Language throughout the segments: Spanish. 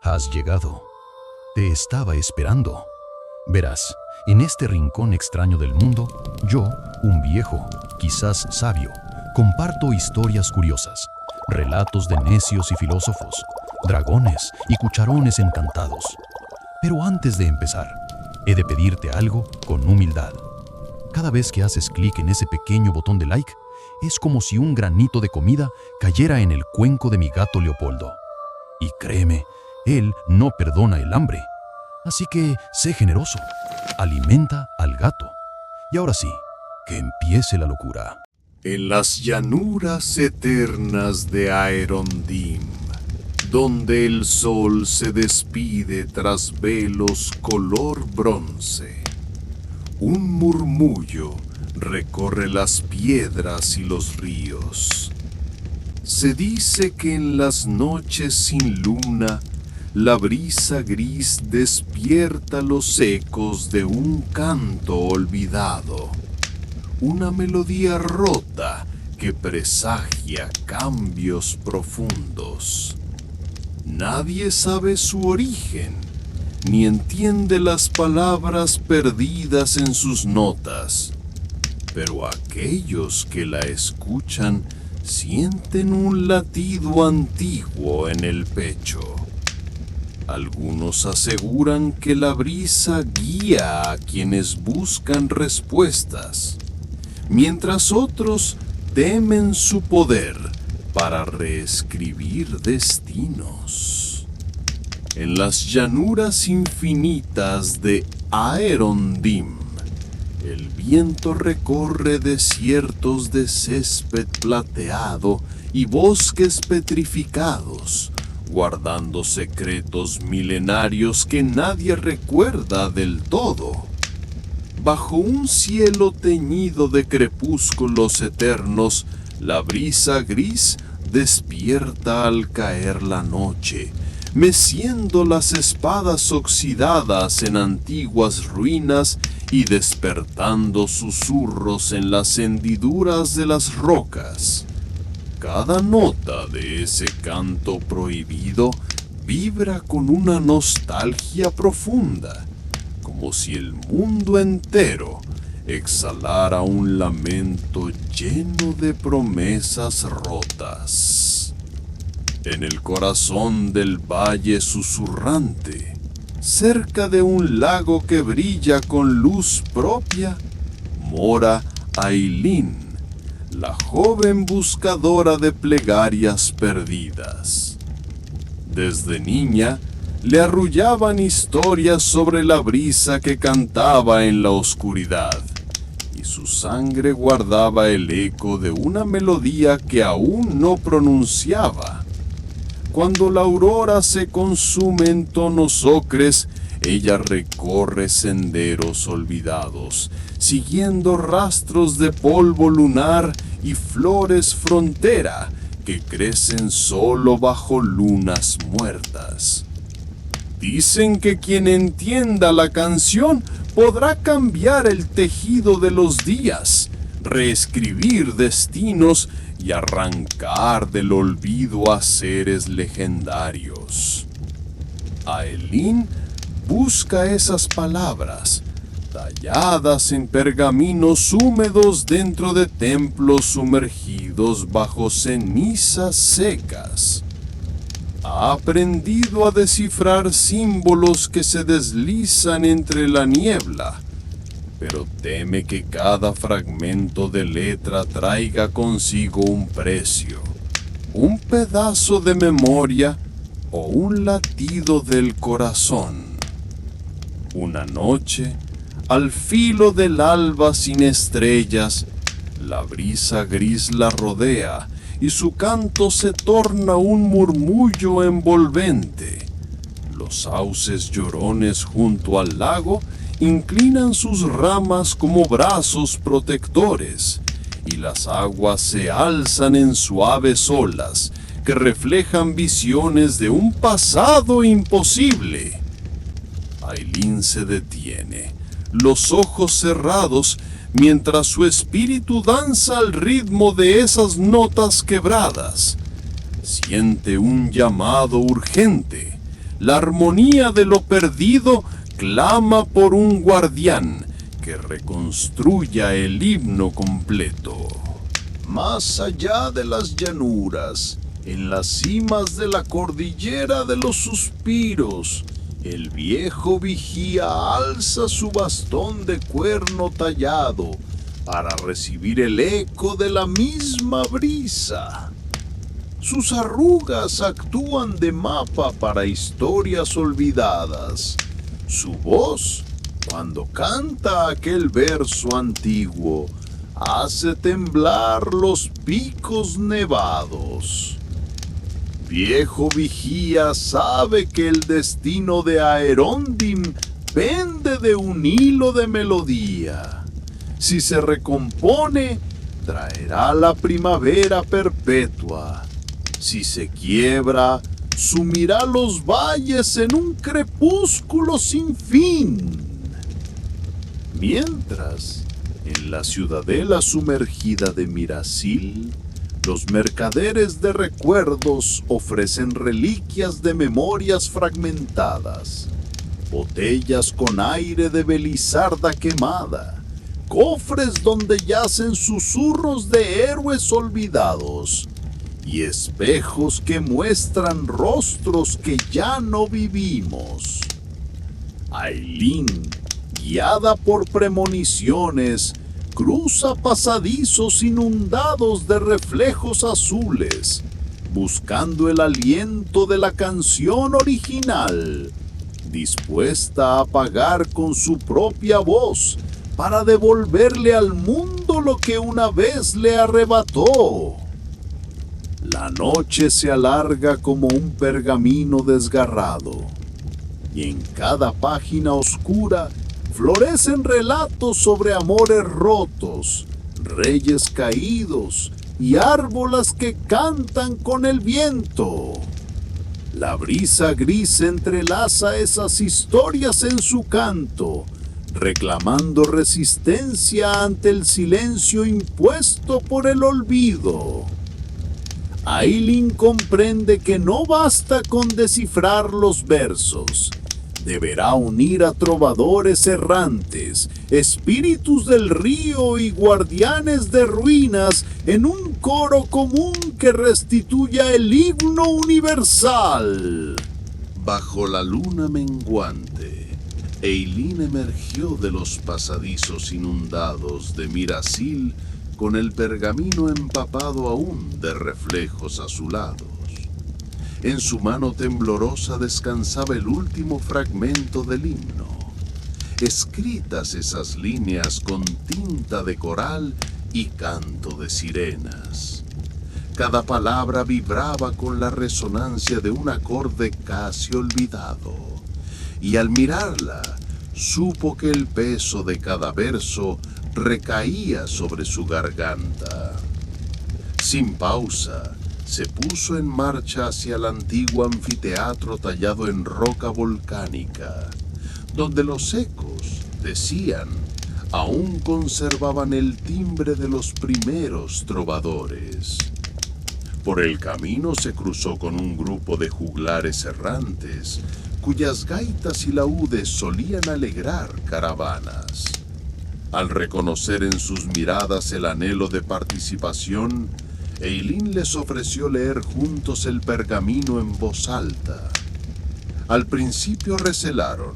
Has llegado. Te estaba esperando. Verás, en este rincón extraño del mundo, yo, un viejo, quizás sabio, comparto historias curiosas, relatos de necios y filósofos, dragones y cucharones encantados. Pero antes de empezar, he de pedirte algo con humildad. Cada vez que haces clic en ese pequeño botón de like, es como si un granito de comida cayera en el cuenco de mi gato Leopoldo. Y créeme, él no perdona el hambre. Así que sé generoso, alimenta al gato. Y ahora sí, que empiece la locura. En las llanuras eternas de Aerondim, donde el sol se despide tras velos color bronce, un murmullo recorre las piedras y los ríos. Se dice que en las noches sin luna, la brisa gris despierta los ecos de un canto olvidado, una melodía rota que presagia cambios profundos. Nadie sabe su origen, ni entiende las palabras perdidas en sus notas, pero aquellos que la escuchan sienten un latido antiguo en el pecho. Algunos aseguran que la brisa guía a quienes buscan respuestas, mientras otros temen su poder para reescribir destinos. En las llanuras infinitas de Aerondim, el viento recorre desiertos de césped plateado y bosques petrificados, guardando secretos milenarios que nadie recuerda del todo. Bajo un cielo teñido de crepúsculos eternos, la brisa gris despierta al caer la noche, meciendo las espadas oxidadas en antiguas ruinas y despertando susurros en las hendiduras de las rocas. Cada nota de ese canto prohibido vibra con una nostalgia profunda, como si el mundo entero exhalara un lamento lleno de promesas rotas. En el corazón del valle susurrante, cerca de un lago que brilla con luz propia, mora Ailín, la joven buscadora de plegarias perdidas. Desde niña, le arrullaban historias sobre la brisa que cantaba en la oscuridad, y su sangre guardaba el eco de una melodía que aún no pronunciaba. Cuando la aurora se consume en tonos ocres, ella recorre senderos olvidados, siguiendo rastros de polvo lunar y flores frontera que crecen solo bajo lunas muertas. Dicen que quien entienda la canción podrá cambiar el tejido de los días, reescribir destinos y arrancar del olvido a seres legendarios. Ailín busca esas palabras, talladas en pergaminos húmedos dentro de templos sumergidos bajo cenizas secas. Ha aprendido a descifrar símbolos que se deslizan entre la niebla, pero teme que cada fragmento de letra traiga consigo un precio, un pedazo de memoria o un latido del corazón. Una noche, al filo del alba sin estrellas, la brisa gris la rodea y su canto se torna un murmullo envolvente. Los sauces llorones junto al lago inclinan sus ramas como brazos protectores, y las aguas se alzan en suaves olas que reflejan visiones de un pasado imposible. Ailín se detiene, los ojos cerrados, mientras su espíritu danza al ritmo de esas notas quebradas. Siente un llamado urgente, La armonía de lo perdido clama por un guardián que reconstruya el himno completo. Más allá de las llanuras, en las cimas de la cordillera de los suspiros, el viejo vigía alza su bastón de cuerno tallado para recibir el eco de la misma brisa. Sus arrugas actúan de mapa para historias olvidadas. Su voz, cuando canta aquel verso antiguo, hace temblar los picos nevados. Viejo vigía sabe que el destino de Aerondim pende de un hilo de melodía. Si se recompone, traerá la primavera perpetua. Si se quiebra, sumirá los valles en un crepúsculo sin fin. Mientras, en la ciudadela sumergida de Mirasil, los mercaderes de recuerdos ofrecen reliquias de memorias fragmentadas, botellas con aire de Belisarda quemada, cofres donde yacen susurros de héroes olvidados y espejos que muestran rostros que ya no vivimos. Ailín, guiada por premoniciones, cruza pasadizos inundados de reflejos azules, buscando el aliento de la canción original, dispuesta a pagar con su propia voz para devolverle al mundo lo que una vez le arrebató. La noche se alarga como un pergamino desgarrado, y en cada página oscura florecen relatos sobre amores rotos, reyes caídos y árbolas que cantan con el viento. La brisa gris entrelaza esas historias en su canto, reclamando resistencia ante el silencio impuesto por el olvido. Ailín comprende que no basta con descifrar los versos. Deberá unir a trovadores errantes, espíritus del río y guardianes de ruinas en un coro común que restituya el himno universal. Bajo la luna menguante, Ailín emergió de los pasadizos inundados de Mirasil con el pergamino empapado aún de reflejos azulados. En su mano temblorosa descansaba el último fragmento del himno. Escritas esas líneas con tinta de coral y canto de sirenas. Cada palabra vibraba con la resonancia de un acorde casi olvidado, y al mirarla, supo que el peso de cada verso recaía sobre su garganta. Sin pausa, se puso en marcha hacia el antiguo anfiteatro tallado en roca volcánica, donde los ecos, decían, aún conservaban el timbre de los primeros trovadores. Por el camino se cruzó con un grupo de juglares errantes, cuyas gaitas y laúdes solían alegrar caravanas. Al reconocer en sus miradas el anhelo de participación, Ailín les ofreció leer juntos el pergamino en voz alta. Al principio recelaron,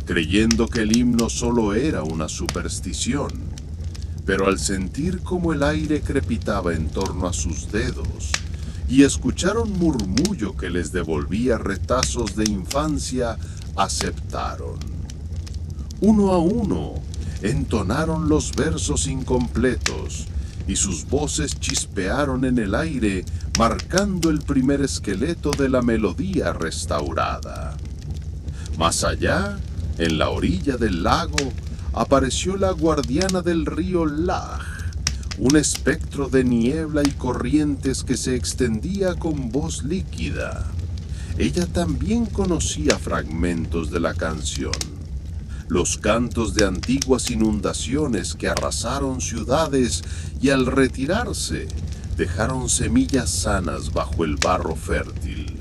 creyendo que el himno solo era una superstición, pero al sentir cómo el aire crepitaba en torno a sus dedos y escucharon murmullo que les devolvía retazos de infancia, aceptaron. Uno a uno, entonaron los versos incompletos, y sus voces chispearon en el aire, marcando el primer esqueleto de la melodía restaurada. Más allá, en la orilla del lago, apareció la guardiana del río Laj, un espectro de niebla y corrientes que se extendía con voz líquida. Ella también conocía fragmentos de la canción, los cantos de antiguas inundaciones que arrasaron ciudades y al retirarse dejaron semillas sanas bajo el barro fértil.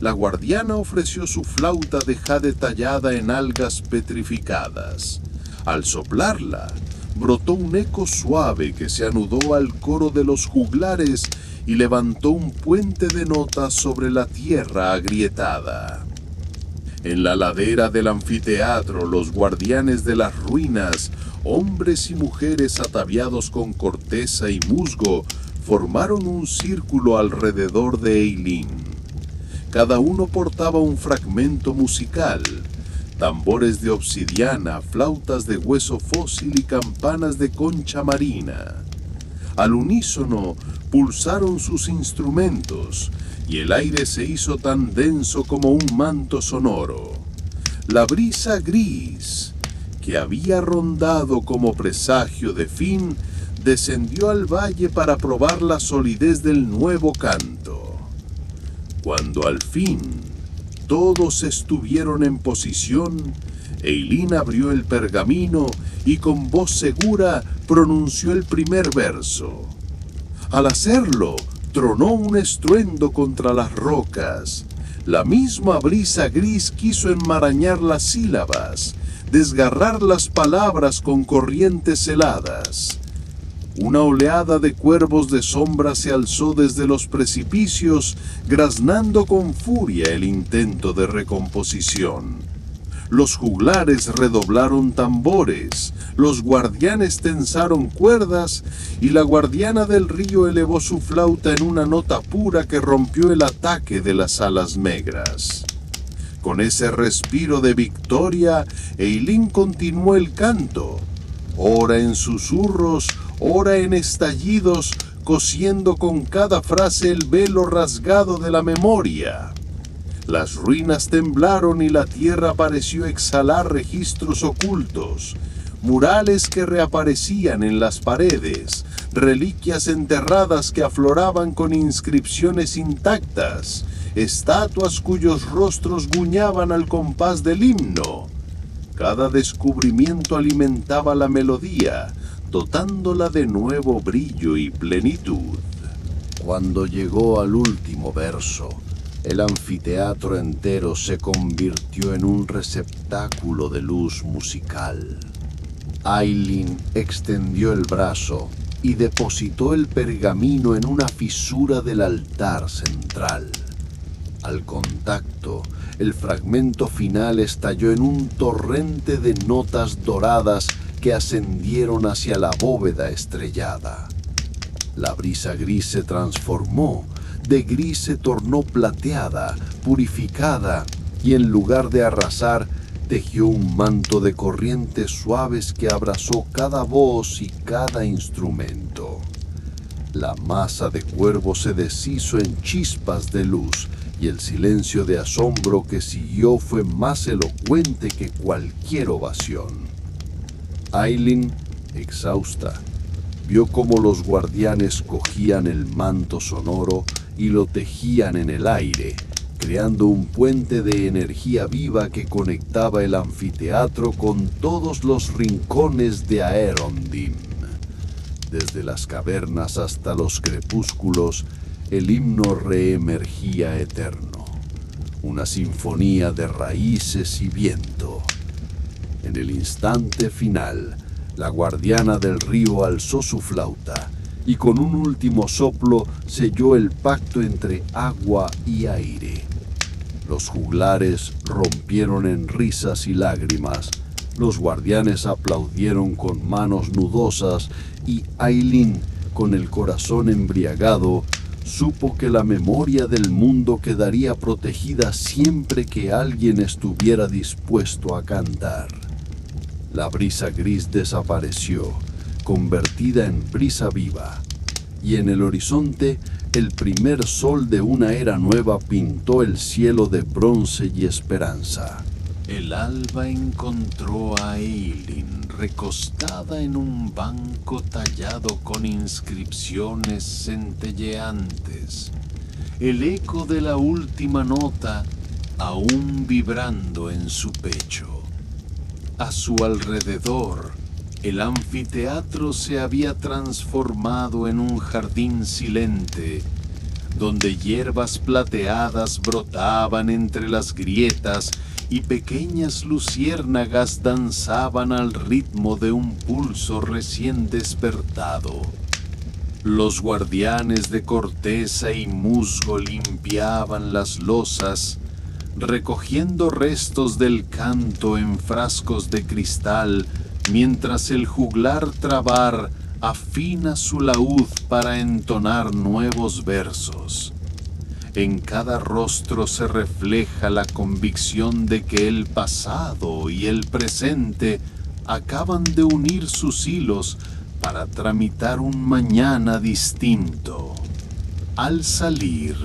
La guardiana ofreció su flauta de jade tallada en algas petrificadas. Al soplarla, brotó un eco suave que se anudó al coro de los juglares y levantó un puente de notas sobre la tierra agrietada. En la ladera del anfiteatro, los guardianes de las ruinas, hombres y mujeres ataviados con corteza y musgo, formaron un círculo alrededor de Eileen. Cada uno portaba un fragmento musical: tambores de obsidiana, flautas de hueso fósil y campanas de concha marina. Al unísono pulsaron sus instrumentos y el aire se hizo tan denso como un manto sonoro. La brisa gris, que había rondado como presagio de fin, descendió al valle para probar la solidez del nuevo canto. Cuando al fin todos estuvieron en posición, Eileen abrió el pergamino y con voz segura pronunció el primer verso. Al hacerlo, tronó un estruendo contra las rocas. La misma brisa gris quiso enmarañar las sílabas, desgarrar las palabras con corrientes heladas. Una oleada de cuervos de sombra se alzó desde los precipicios, graznando con furia el intento de recomposición. Los juglares redoblaron tambores, los guardianes tensaron cuerdas y la guardiana del río elevó su flauta en una nota pura que rompió el ataque de las alas negras. Con ese respiro de victoria, Eileen continuó el canto, ora en susurros, ora en estallidos, cosiendo con cada frase el velo rasgado de la memoria. Las ruinas temblaron y la tierra pareció exhalar registros ocultos, murales que reaparecían en las paredes, reliquias enterradas que afloraban con inscripciones intactas, estatuas cuyos rostros guiñaban al compás del himno. Cada descubrimiento alimentaba la melodía, dotándola de nuevo brillo y plenitud. Cuando llegó al último verso, el anfiteatro entero se convirtió en un receptáculo de luz musical. Eileen extendió el brazo y depositó el pergamino en una fisura del altar central. Al contacto, el fragmento final estalló en un torrente de notas doradas que ascendieron hacia la bóveda estrellada. La brisa gris se transformó, de gris se tornó plateada, purificada, y en lugar de arrasar, tejió un manto de corrientes suaves que abrazó cada voz y cada instrumento. La masa de cuervos se deshizo en chispas de luz, y el silencio de asombro que siguió fue más elocuente que cualquier ovación. Eileen, exhausta, vio cómo los guardianes cogían el manto sonoro y lo tejían en el aire, creando un puente de energía viva que conectaba el anfiteatro con todos los rincones de Aerondim. Desde las cavernas hasta los crepúsculos, el himno reemergía eterno, una sinfonía de raíces y viento. En el instante final, la guardiana del río alzó su flauta y con un último soplo selló el pacto entre agua y aire. Los juglares rompieron en risas y lágrimas, los guardianes aplaudieron con manos nudosas y Eileen, con el corazón embriagado, supo que la memoria del mundo quedaría protegida siempre que alguien estuviera dispuesto a cantar. La brisa gris desapareció, convertida en brisa viva, y en el horizonte el primer sol de una era nueva pintó el cielo de bronce y esperanza. El alba encontró a Eileen recostada en un banco tallado con inscripciones centelleantes, el eco de la última nota aún vibrando en su pecho. A su alrededor, el anfiteatro se había transformado en un jardín silente, donde hierbas plateadas brotaban entre las grietas y pequeñas luciérnagas danzaban al ritmo de un pulso recién despertado. Los guardianes de corteza y musgo limpiaban las losas, recogiendo restos del canto en frascos de cristal, mientras el juglar trabar afina su laúd para entonar nuevos versos. En cada rostro se refleja la convicción de que el pasado y el presente acaban de unir sus hilos para tramitar un mañana distinto. Al salir,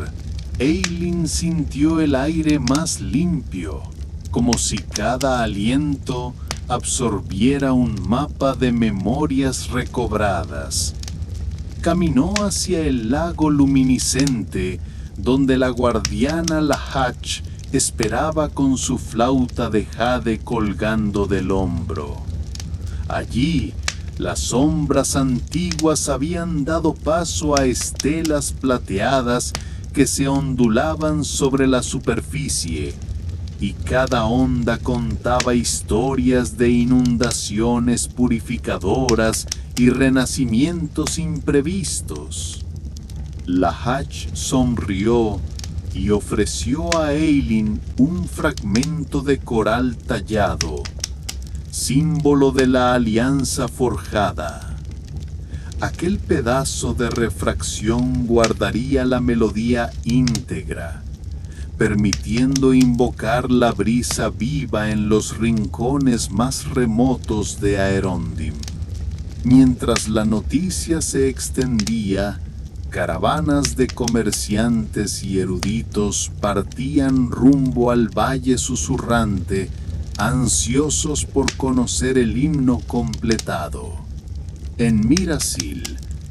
Eileen sintió el aire más limpio, como si cada aliento absorbiera un mapa de memorias recobradas. Caminó hacia el lago luminiscente, donde la guardiana Lahach esperaba con su flauta de jade colgando del hombro. Allí, las sombras antiguas habían dado paso a estelas plateadas que se ondulaban sobre la superficie, y cada onda contaba historias de inundaciones purificadoras y renacimientos imprevistos. Lahach sonrió y ofreció a Eileen un fragmento de coral tallado, símbolo de la alianza forjada. Aquel pedazo de refracción guardaría la melodía íntegra, permitiendo invocar la brisa viva en los rincones más remotos de Aerondim. Mientras la noticia se extendía, caravanas de comerciantes y eruditos partían rumbo al valle susurrante, ansiosos por conocer el himno completado. En Mirasil,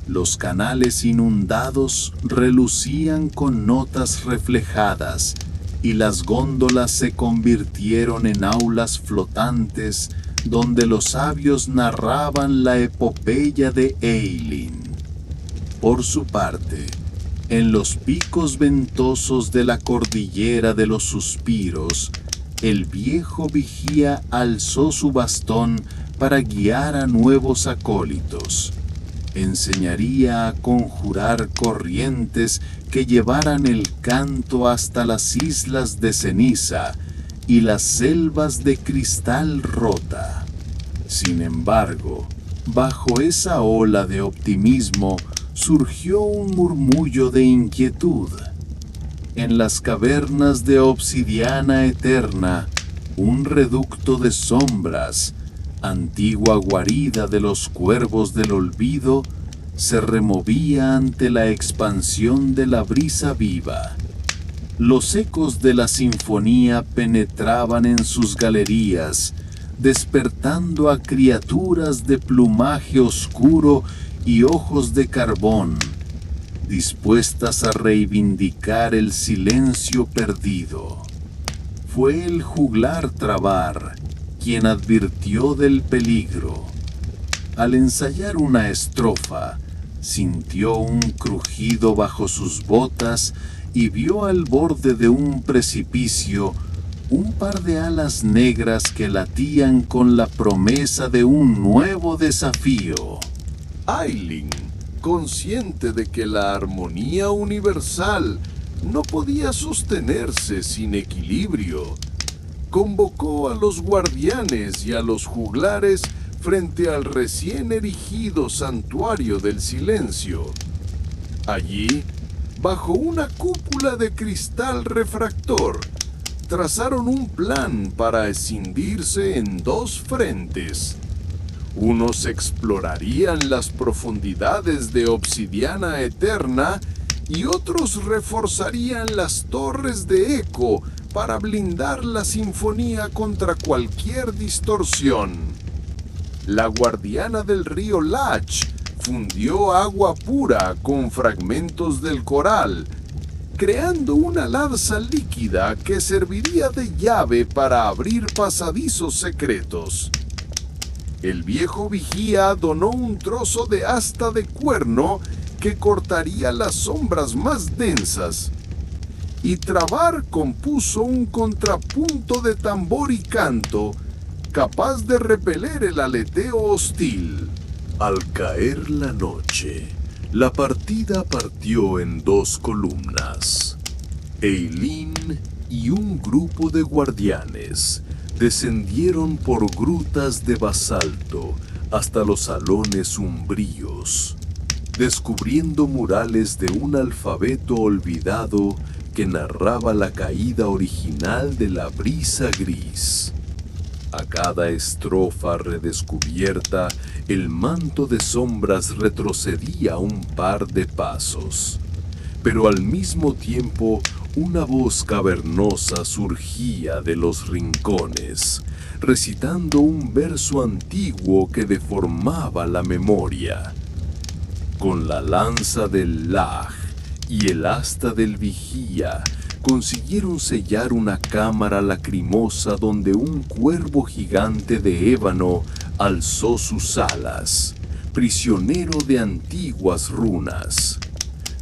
los canales inundados relucían con notas reflejadas y las góndolas se convirtieron en aulas flotantes donde los sabios narraban la epopeya de Eileen. Por su parte, en los picos ventosos de la cordillera de los suspiros, el viejo vigía alzó su bastón para guiar a nuevos acólitos. Enseñaría a conjurar corrientes que llevaran el canto hasta las islas de ceniza y las selvas de cristal rota. Sin embargo, bajo esa ola de optimismo surgió un murmullo de inquietud. En las cavernas de obsidiana eterna, un reducto de sombras, antigua guarida de los cuervos del olvido, se removía ante la expansión de la brisa viva. Los ecos de la sinfonía penetraban en sus galerías, despertando a criaturas de plumaje oscuro y ojos de carbón, dispuestas a reivindicar el silencio perdido. Fue el juglar Trabar quien advirtió del peligro. Al ensayar una estrofa, sintió un crujido bajo sus botas y vio al borde de un precipicio un par de alas negras que latían con la promesa de un nuevo desafío. Eileen, consciente de que la armonía universal no podía sostenerse sin equilibrio, convocó a los guardianes y a los juglares frente al recién erigido santuario del silencio. Allí, bajo una cúpula de cristal refractor, trazaron un plan para escindirse en dos frentes. Unos explorarían las profundidades de obsidiana eterna y otros reforzarían las torres de eco para blindar la sinfonía contra cualquier distorsión. La guardiana del río Lach fundió agua pura con fragmentos del coral, creando una lanza líquida que serviría de llave para abrir pasadizos secretos. El viejo vigía donó un trozo de asta de cuerno que que cortaría las sombras más densas. Y Trabar compuso un contrapunto de tambor y canto capaz de repeler el aleteo hostil. Al caer la noche, la partida partió en 2 columnas. Eileen y un grupo de guardianes descendieron por grutas de basalto hasta los salones umbríos, descubriendo murales de un alfabeto olvidado que narraba la caída original de la brisa gris. A cada estrofa redescubierta, el manto de sombras retrocedía un par de pasos, pero al mismo tiempo una voz cavernosa surgía de los rincones, recitando un verso antiguo que deformaba la memoria. Con la lanza del Lag y el asta del vigía, consiguieron sellar una cámara lacrimosa donde un cuervo gigante de ébano alzó sus alas, prisionero de antiguas runas.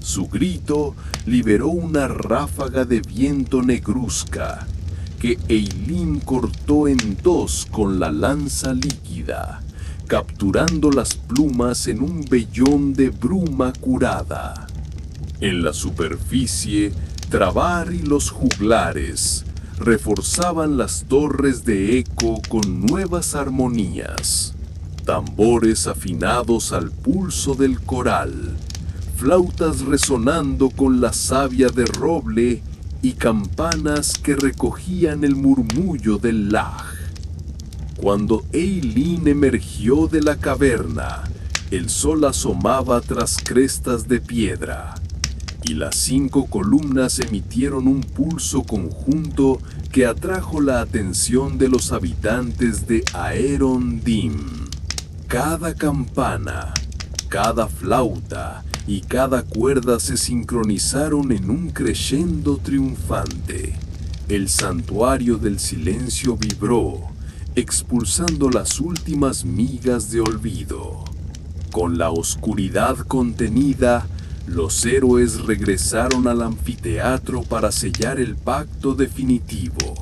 Su grito liberó una ráfaga de viento negruzca que Eileen cortó en 2 con la lanza líquida, capturando las plumas en un vellón de bruma curada. En la superficie, Trabar y los juglares reforzaban las torres de eco con nuevas armonías, tambores afinados al pulso del coral, flautas resonando con la savia de roble y campanas que recogían el murmullo del Lag. Cuando Eileen emergió de la caverna, el sol asomaba tras crestas de piedra, y las 5 columnas emitieron un pulso conjunto que atrajo la atención de los habitantes de Aeron Dim. Cada campana, cada flauta y cada cuerda se sincronizaron en un crescendo triunfante. El santuario del silencio vibró, expulsando las últimas migas de olvido. Con la oscuridad contenida, los héroes regresaron al anfiteatro para sellar el pacto definitivo.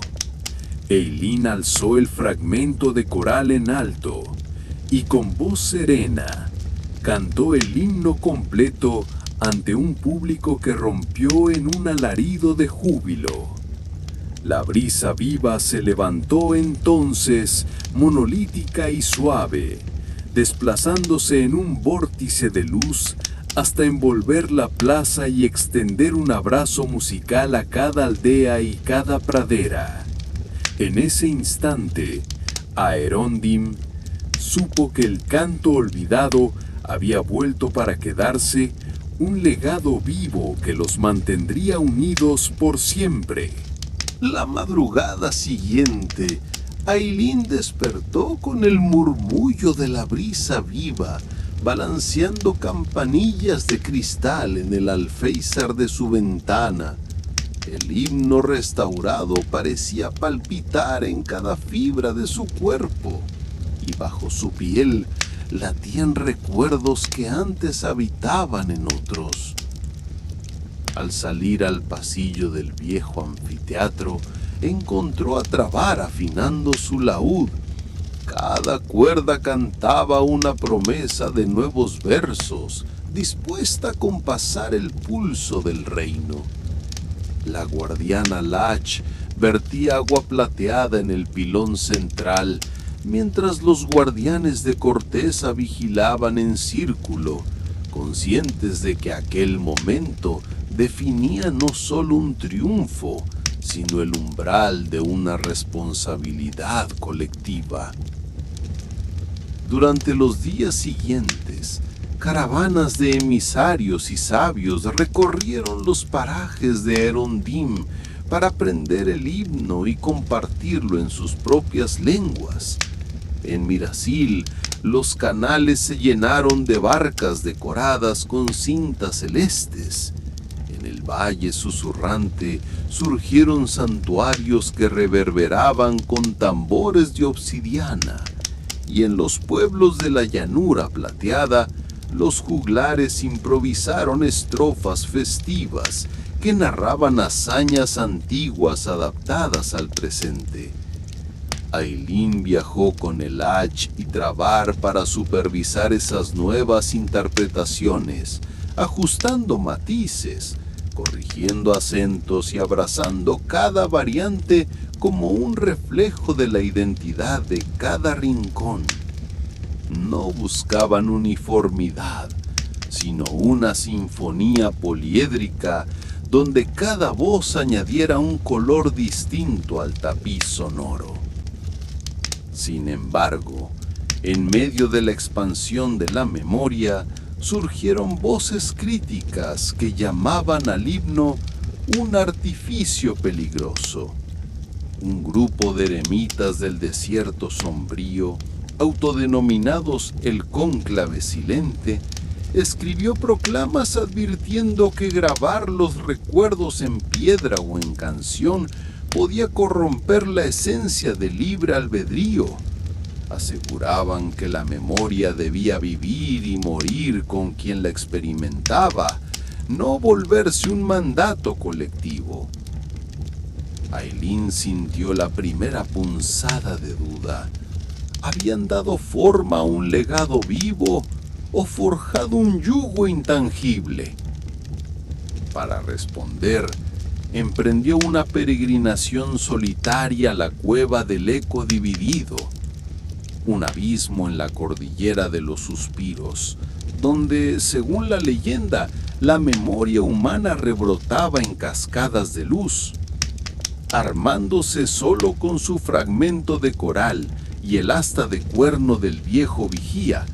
Eileen alzó el fragmento de coral en alto y con voz serena cantó el himno completo ante un público que rompió en un alarido de júbilo. La brisa viva se levantó entonces, monolítica y suave, desplazándose en un vórtice de luz hasta envolver la plaza y extender un abrazo musical a cada aldea y cada pradera. En ese instante, Aeron Dim supo que el canto olvidado había vuelto para quedarse, un legado vivo que los mantendría unidos por siempre. La madrugada siguiente, Eileen despertó con el murmullo de la brisa viva, balanceando campanillas de cristal en el alféizar de su ventana. El himno restaurado parecía palpitar en cada fibra de su cuerpo, y bajo su piel latían recuerdos que antes habitaban en otros. Al salir al pasillo del viejo anfiteatro, encontró a Trabar afinando su laúd. Cada cuerda cantaba una promesa de nuevos versos, dispuesta a compasar el pulso del reino. La guardiana Lach vertía agua plateada en el pilón central, mientras los guardianes de corteza vigilaban en círculo, conscientes de que aquel momento definía no solo un triunfo, sino el umbral de una responsabilidad colectiva. Durante los días siguientes, caravanas de emisarios y sabios recorrieron los parajes de Aeron Dim para aprender el himno y compartirlo en sus propias lenguas. En Mirasil, los canales se llenaron de barcas decoradas con cintas celestes. En el valle susurrante surgieron santuarios que reverberaban con tambores de obsidiana, y en los pueblos de la llanura plateada los juglares improvisaron estrofas festivas que narraban hazañas antiguas adaptadas al presente. Ailín viajó con el Hach y Trabar para supervisar esas nuevas interpretaciones, ajustando matices, corrigiendo acentos y abrazando cada variante como un reflejo de la identidad de cada rincón. No buscaban uniformidad, sino una sinfonía poliédrica donde cada voz añadiera un color distinto al tapiz sonoro. Sin embargo, en medio de la expansión de la memoria, surgieron voces críticas que llamaban al himno un artificio peligroso. Un grupo de eremitas del desierto sombrío, autodenominados el Cónclave Silente, escribió proclamas advirtiendo que grabar los recuerdos en piedra o en canción podía corromper la esencia del libre albedrío. Aseguraban que la memoria debía vivir y morir con quien la experimentaba, no volverse un mandato colectivo. Ailín sintió la primera punzada de duda. ¿Habían dado forma a un legado vivo o forjado un yugo intangible? Para responder, emprendió una peregrinación solitaria a la cueva del eco dividido, un abismo en la cordillera de los suspiros, donde, según la leyenda, la memoria humana rebrotaba en cascadas de luz. Armándose solo con su fragmento de coral y el asta de cuerno del viejo vigía,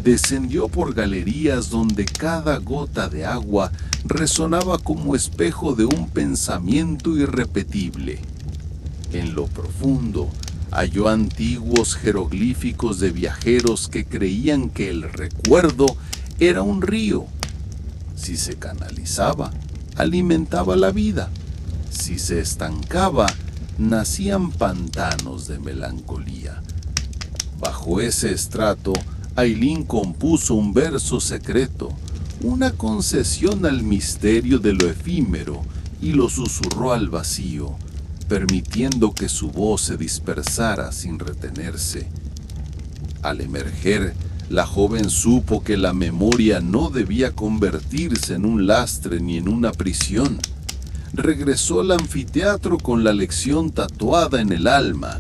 descendió por galerías donde cada gota de agua resonaba como espejo de un pensamiento irrepetible. En lo profundo, halló antiguos jeroglíficos de viajeros que creían que el recuerdo era un río. Si se canalizaba, alimentaba la vida. Si se estancaba, nacían pantanos de melancolía. Bajo ese estrato, Ailín compuso un verso secreto, una concesión al misterio de lo efímero, y lo susurró al vacío, permitiendo que su voz se dispersara sin retenerse. Al emerger, la joven supo que la memoria no debía convertirse en un lastre ni en una prisión. Regresó al anfiteatro con la lección tatuada en el alma.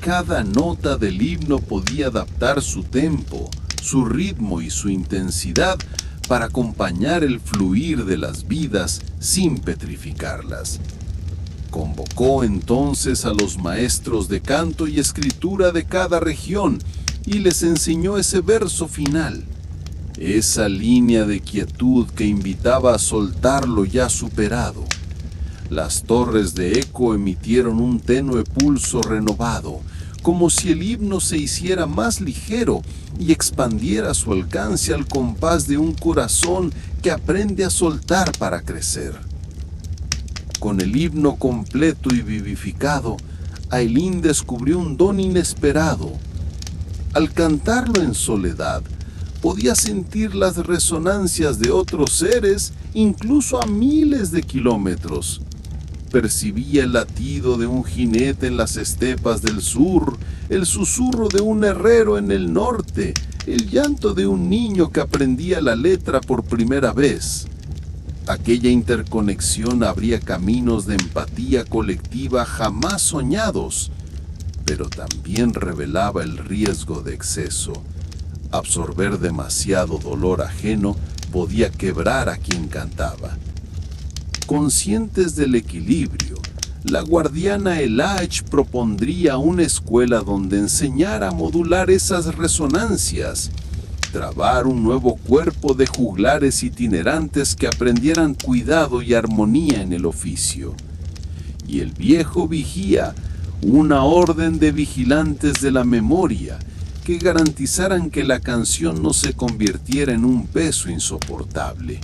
Cada nota del himno podía adaptar su tempo, su ritmo y su intensidad para acompañar el fluir de las vidas sin petrificarlas. Convocó entonces a los maestros de canto y escritura de cada región y les enseñó ese verso final, esa línea de quietud que invitaba a soltar lo ya superado. Las torres de eco emitieron un tenue pulso renovado, como si el himno se hiciera más ligero y expandiera su alcance al compás de un corazón que aprende a soltar para crecer. Con el himno completo y vivificado, Ailín descubrió un don inesperado. Al cantarlo en soledad, podía sentir las resonancias de otros seres incluso a miles de kilómetros. Percibía el latido de un jinete en las estepas del sur, el susurro de un herrero en el norte, el llanto de un niño que aprendía la letra por primera vez. Aquella interconexión abría caminos de empatía colectiva jamás soñados, pero también revelaba el riesgo de exceso. Absorber demasiado dolor ajeno podía quebrar a quien cantaba. Conscientes del equilibrio, la guardiana Elach propondría una escuela donde enseñara a modular esas resonancias, trabar un nuevo cuerpo de juglares itinerantes que aprendieran cuidado y armonía en el oficio. Y el viejo vigía una orden de vigilantes de la memoria que garantizaran que la canción no se convirtiera en un peso insoportable.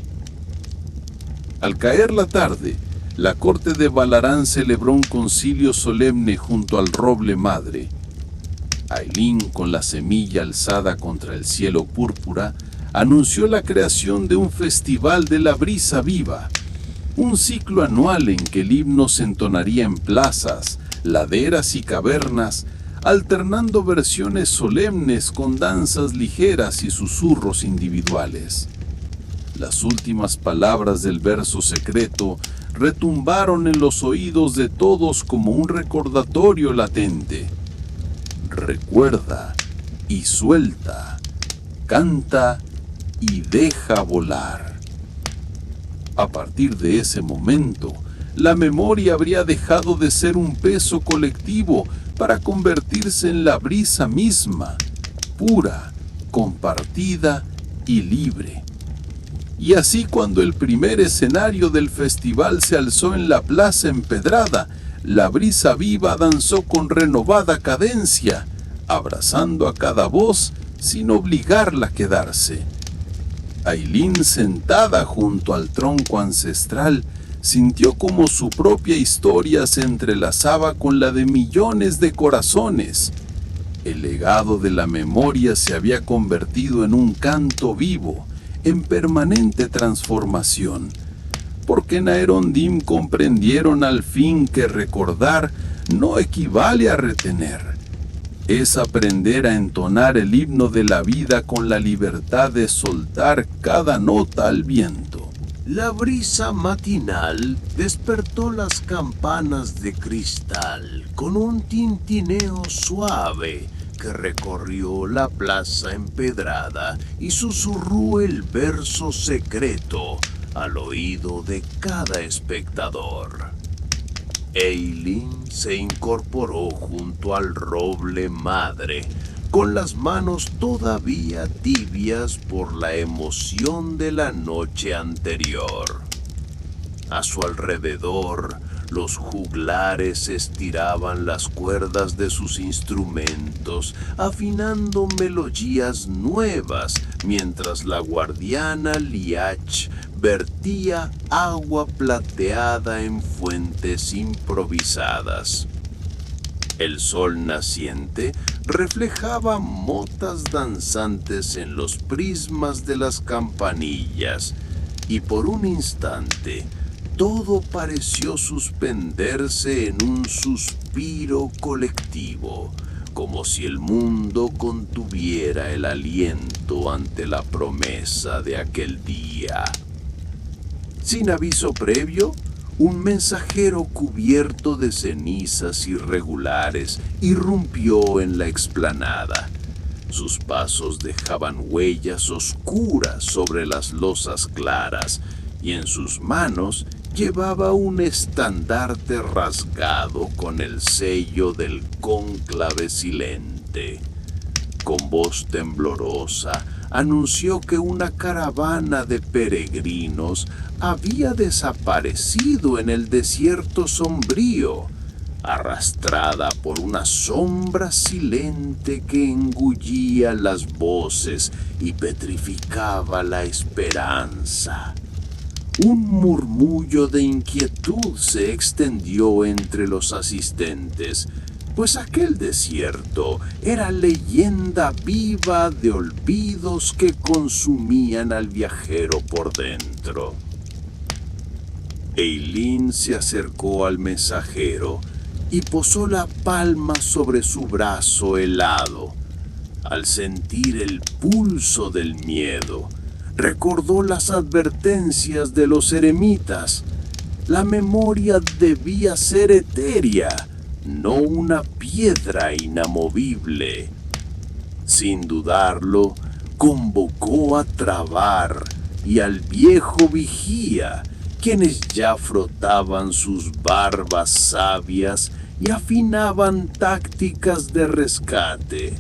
Al caer la tarde, la corte de Balarán celebró un concilio solemne junto al roble madre. Ailín, con la semilla alzada contra el cielo púrpura, anunció la creación de un festival de la brisa viva, un ciclo anual en que el himno se entonaría en plazas, laderas y cavernas, alternando versiones solemnes con danzas ligeras y susurros individuales. Las últimas palabras del verso secreto retumbaron en los oídos de todos como un recordatorio latente. Recuerda y suelta, canta y deja volar. A partir de ese momento, la memoria habría dejado de ser un peso colectivo para convertirse en la brisa misma, pura, compartida y libre. Y así, cuando el primer escenario del festival se alzó en la plaza empedrada, la brisa viva danzó con renovada cadencia, abrazando a cada voz sin obligarla a quedarse. Ailín, sentada junto al tronco ancestral, sintió como su propia historia se entrelazaba con la de millones de corazones. El legado de la memoria se había convertido en un canto vivo, en permanente transformación, porque en Aerondim comprendieron al fin que recordar no equivale a retener. Es aprender a entonar el himno de la vida con la libertad de soltar cada nota al viento. La brisa matinal despertó las campanas de cristal con un tintineo suave que recorrió la plaza empedrada y susurró el verso secreto al oído de cada espectador. Ailín se incorporó junto al roble madre, con las manos todavía tibias por la emoción de la noche anterior. A su alrededor, los juglares estiraban las cuerdas de sus instrumentos, afinando melodías nuevas, mientras la guardiana Liach vertía agua plateada en fuentes improvisadas. El sol naciente reflejaba motas danzantes en los prismas de las campanillas, y por un instante todo pareció suspenderse en un suspiro colectivo, como si el mundo contuviera el aliento ante la promesa de aquel día. Sin aviso previo, un mensajero cubierto de cenizas irregulares irrumpió en la explanada. Sus pasos dejaban huellas oscuras sobre las losas claras, y en sus manos llevaba un estandarte rasgado con el sello del cónclave silente. Con voz temblorosa, anunció que una caravana de peregrinos había desaparecido en el desierto sombrío, arrastrada por una sombra silente que engullía las voces y petrificaba la esperanza. Un murmullo de inquietud se extendió entre los asistentes, pues aquel desierto era leyenda viva de olvidos que consumían al viajero por dentro. Ailín se acercó al mensajero y posó la palma sobre su brazo helado. Al sentir el pulso del miedo, recordó las advertencias de los eremitas. La memoria debía ser etérea, no una piedra inamovible. Sin dudarlo, convocó a Trabar y al viejo vigía, quienes ya frotaban sus barbas sabias y afinaban tácticas de rescate.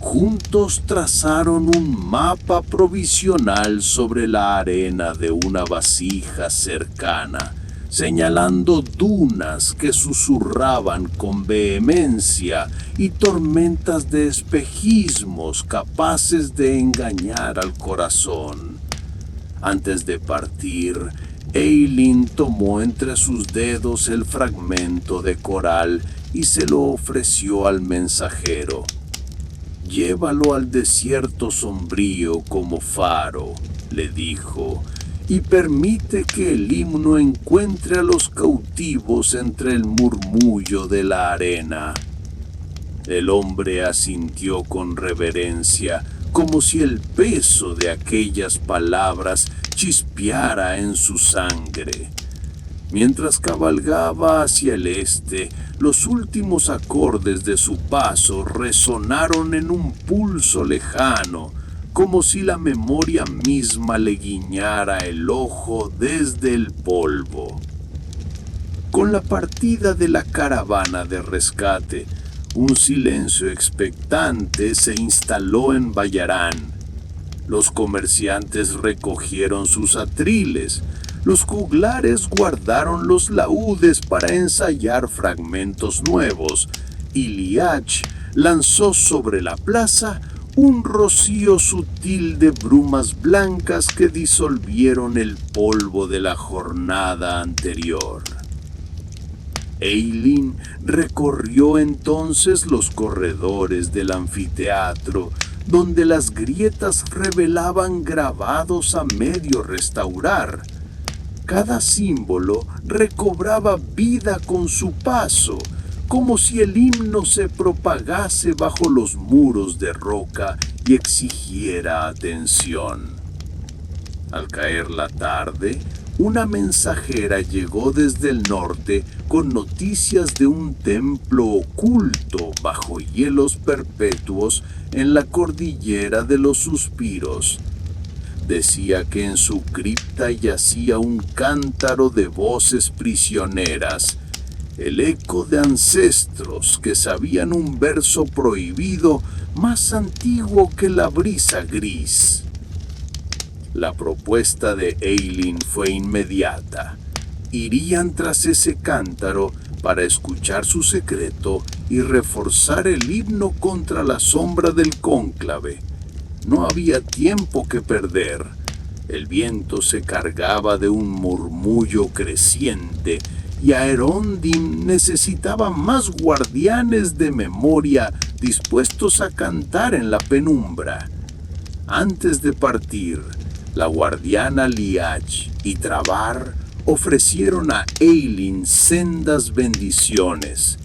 Juntos trazaron un mapa provisional sobre la arena de una vasija cercana, señalando dunas que susurraban con vehemencia y tormentas de espejismos capaces de engañar al corazón. Antes de partir, Ailín tomó entre sus dedos el fragmento de coral y se lo ofreció al mensajero. Llévalo al desierto sombrío como faro, le dijo, y permite que el himno encuentre a los cautivos entre el murmullo de la arena. El hombre asintió con reverencia, como si el peso de aquellas palabras chispeara en su sangre. Mientras cabalgaba hacia el este, los últimos acordes de su paso resonaron en un pulso lejano, como si la memoria misma le guiñara el ojo desde el polvo. Con la partida de la caravana de rescate, un silencio expectante se instaló en Bayarán. Los comerciantes recogieron sus atriles, los juglares guardaron los laúdes para ensayar fragmentos nuevos, y Liach lanzó sobre la plaza un rocío sutil de brumas blancas que disolvieron el polvo de la jornada anterior. Eileen recorrió entonces los corredores del anfiteatro, donde las grietas revelaban grabados a medio restaurar. Cada símbolo recobraba vida con su paso, como si el himno se propagase bajo los muros de roca y exigiera atención. Al caer la tarde, una mensajera llegó desde el norte con noticias de un templo oculto bajo hielos perpetuos en la cordillera de los suspiros. Decía que en su cripta yacía un cántaro de voces prisioneras, el eco de ancestros que sabían un verso prohibido más antiguo que la brisa gris. La propuesta de Eileen fue inmediata. Irían tras ese cántaro para escuchar su secreto y reforzar el himno contra la sombra del cónclave. No había tiempo que perder. El viento se cargaba de un murmullo creciente y Aerondim necesitaba más guardianes de memoria dispuestos a cantar en la penumbra. Antes de partir, la guardiana Liach y Trabar ofrecieron a Eileen sendas bendiciones.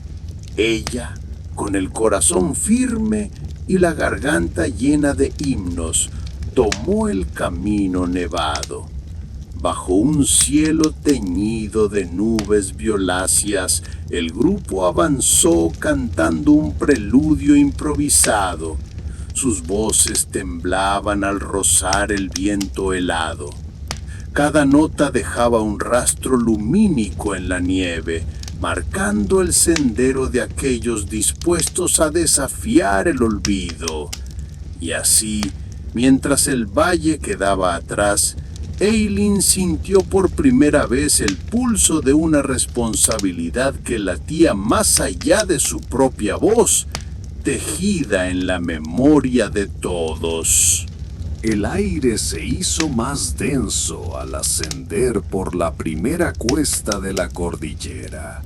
Ella, con el corazón firme y la garganta llena de himnos, tomó el camino nevado. Bajo un cielo teñido de nubes violáceas, el grupo avanzó cantando un preludio improvisado. Sus voces temblaban al rozar el viento helado. Cada nota dejaba un rastro lumínico en la nieve, marcando el sendero de aquellos dispuestos a desafiar el olvido. Y así, mientras el valle quedaba atrás, Eileen sintió por primera vez el pulso de una responsabilidad que latía más allá de su propia voz, tejida en la memoria de todos. El aire se hizo más denso al ascender por la primera cuesta de la cordillera.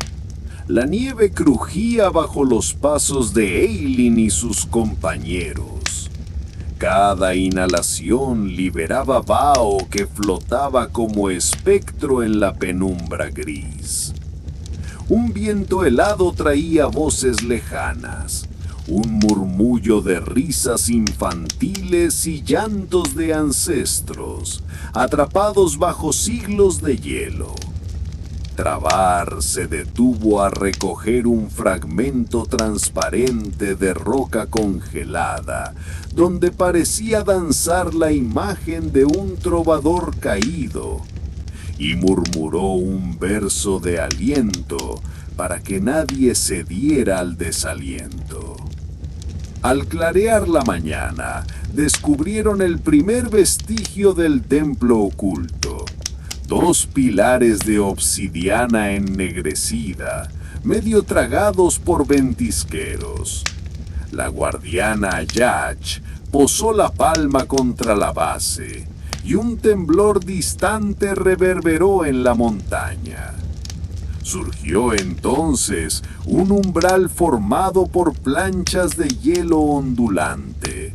La nieve crujía bajo los pasos de Eileen y sus compañeros. Cada inhalación liberaba vaho que flotaba como espectro en la penumbra gris. Un viento helado traía voces lejanas, un murmullo de risas infantiles y llantos de ancestros, atrapados bajo siglos de hielo. Trabar se detuvo a recoger un fragmento transparente de roca congelada, donde parecía danzar la imagen de un trovador caído, y murmuró un verso de aliento para que nadie cediera al desaliento. Al clarear la mañana, descubrieron el primer vestigio del templo oculto. 2 pilares de obsidiana ennegrecida, medio tragados por ventisqueros. La guardiana Yach posó la palma contra la base, y un temblor distante reverberó en la montaña. Surgió entonces un umbral formado por planchas de hielo ondulante,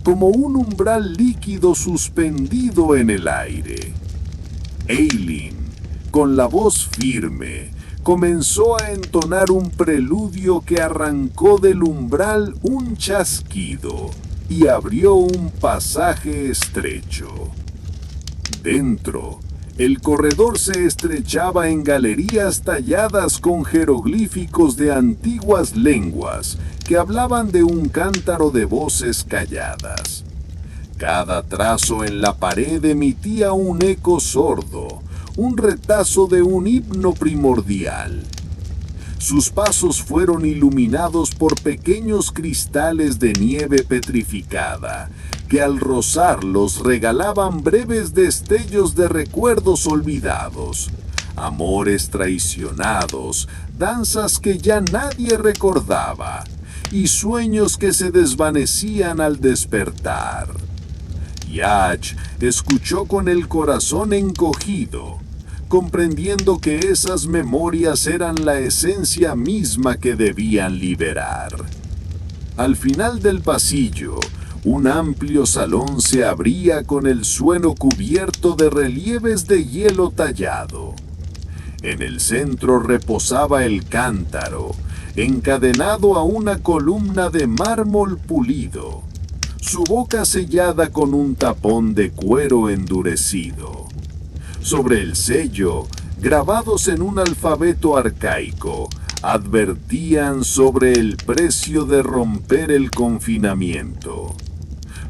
como un umbral líquido suspendido en el aire. Ailyn, con la voz firme, comenzó a entonar un preludio que arrancó del umbral un chasquido y abrió un pasaje estrecho. Dentro, el corredor se estrechaba en galerías talladas con jeroglíficos de antiguas lenguas que hablaban de un cántaro de voces calladas. Cada trazo en la pared emitía un eco sordo, un retazo de un himno primordial. Sus pasos fueron iluminados por pequeños cristales de nieve petrificada, que al rozarlos regalaban breves destellos de recuerdos olvidados, amores traicionados, danzas que ya nadie recordaba, y sueños que se desvanecían al despertar. Yach escuchó con el corazón encogido, comprendiendo que esas memorias eran la esencia misma que debían liberar. Al final del pasillo, un amplio salón se abría con el suelo cubierto de relieves de hielo tallado. En el centro reposaba el cántaro, encadenado a una columna de mármol pulido, su boca sellada con un tapón de cuero endurecido. Sobre el sello, grabados en un alfabeto arcaico, advertían sobre el precio de romper el confinamiento.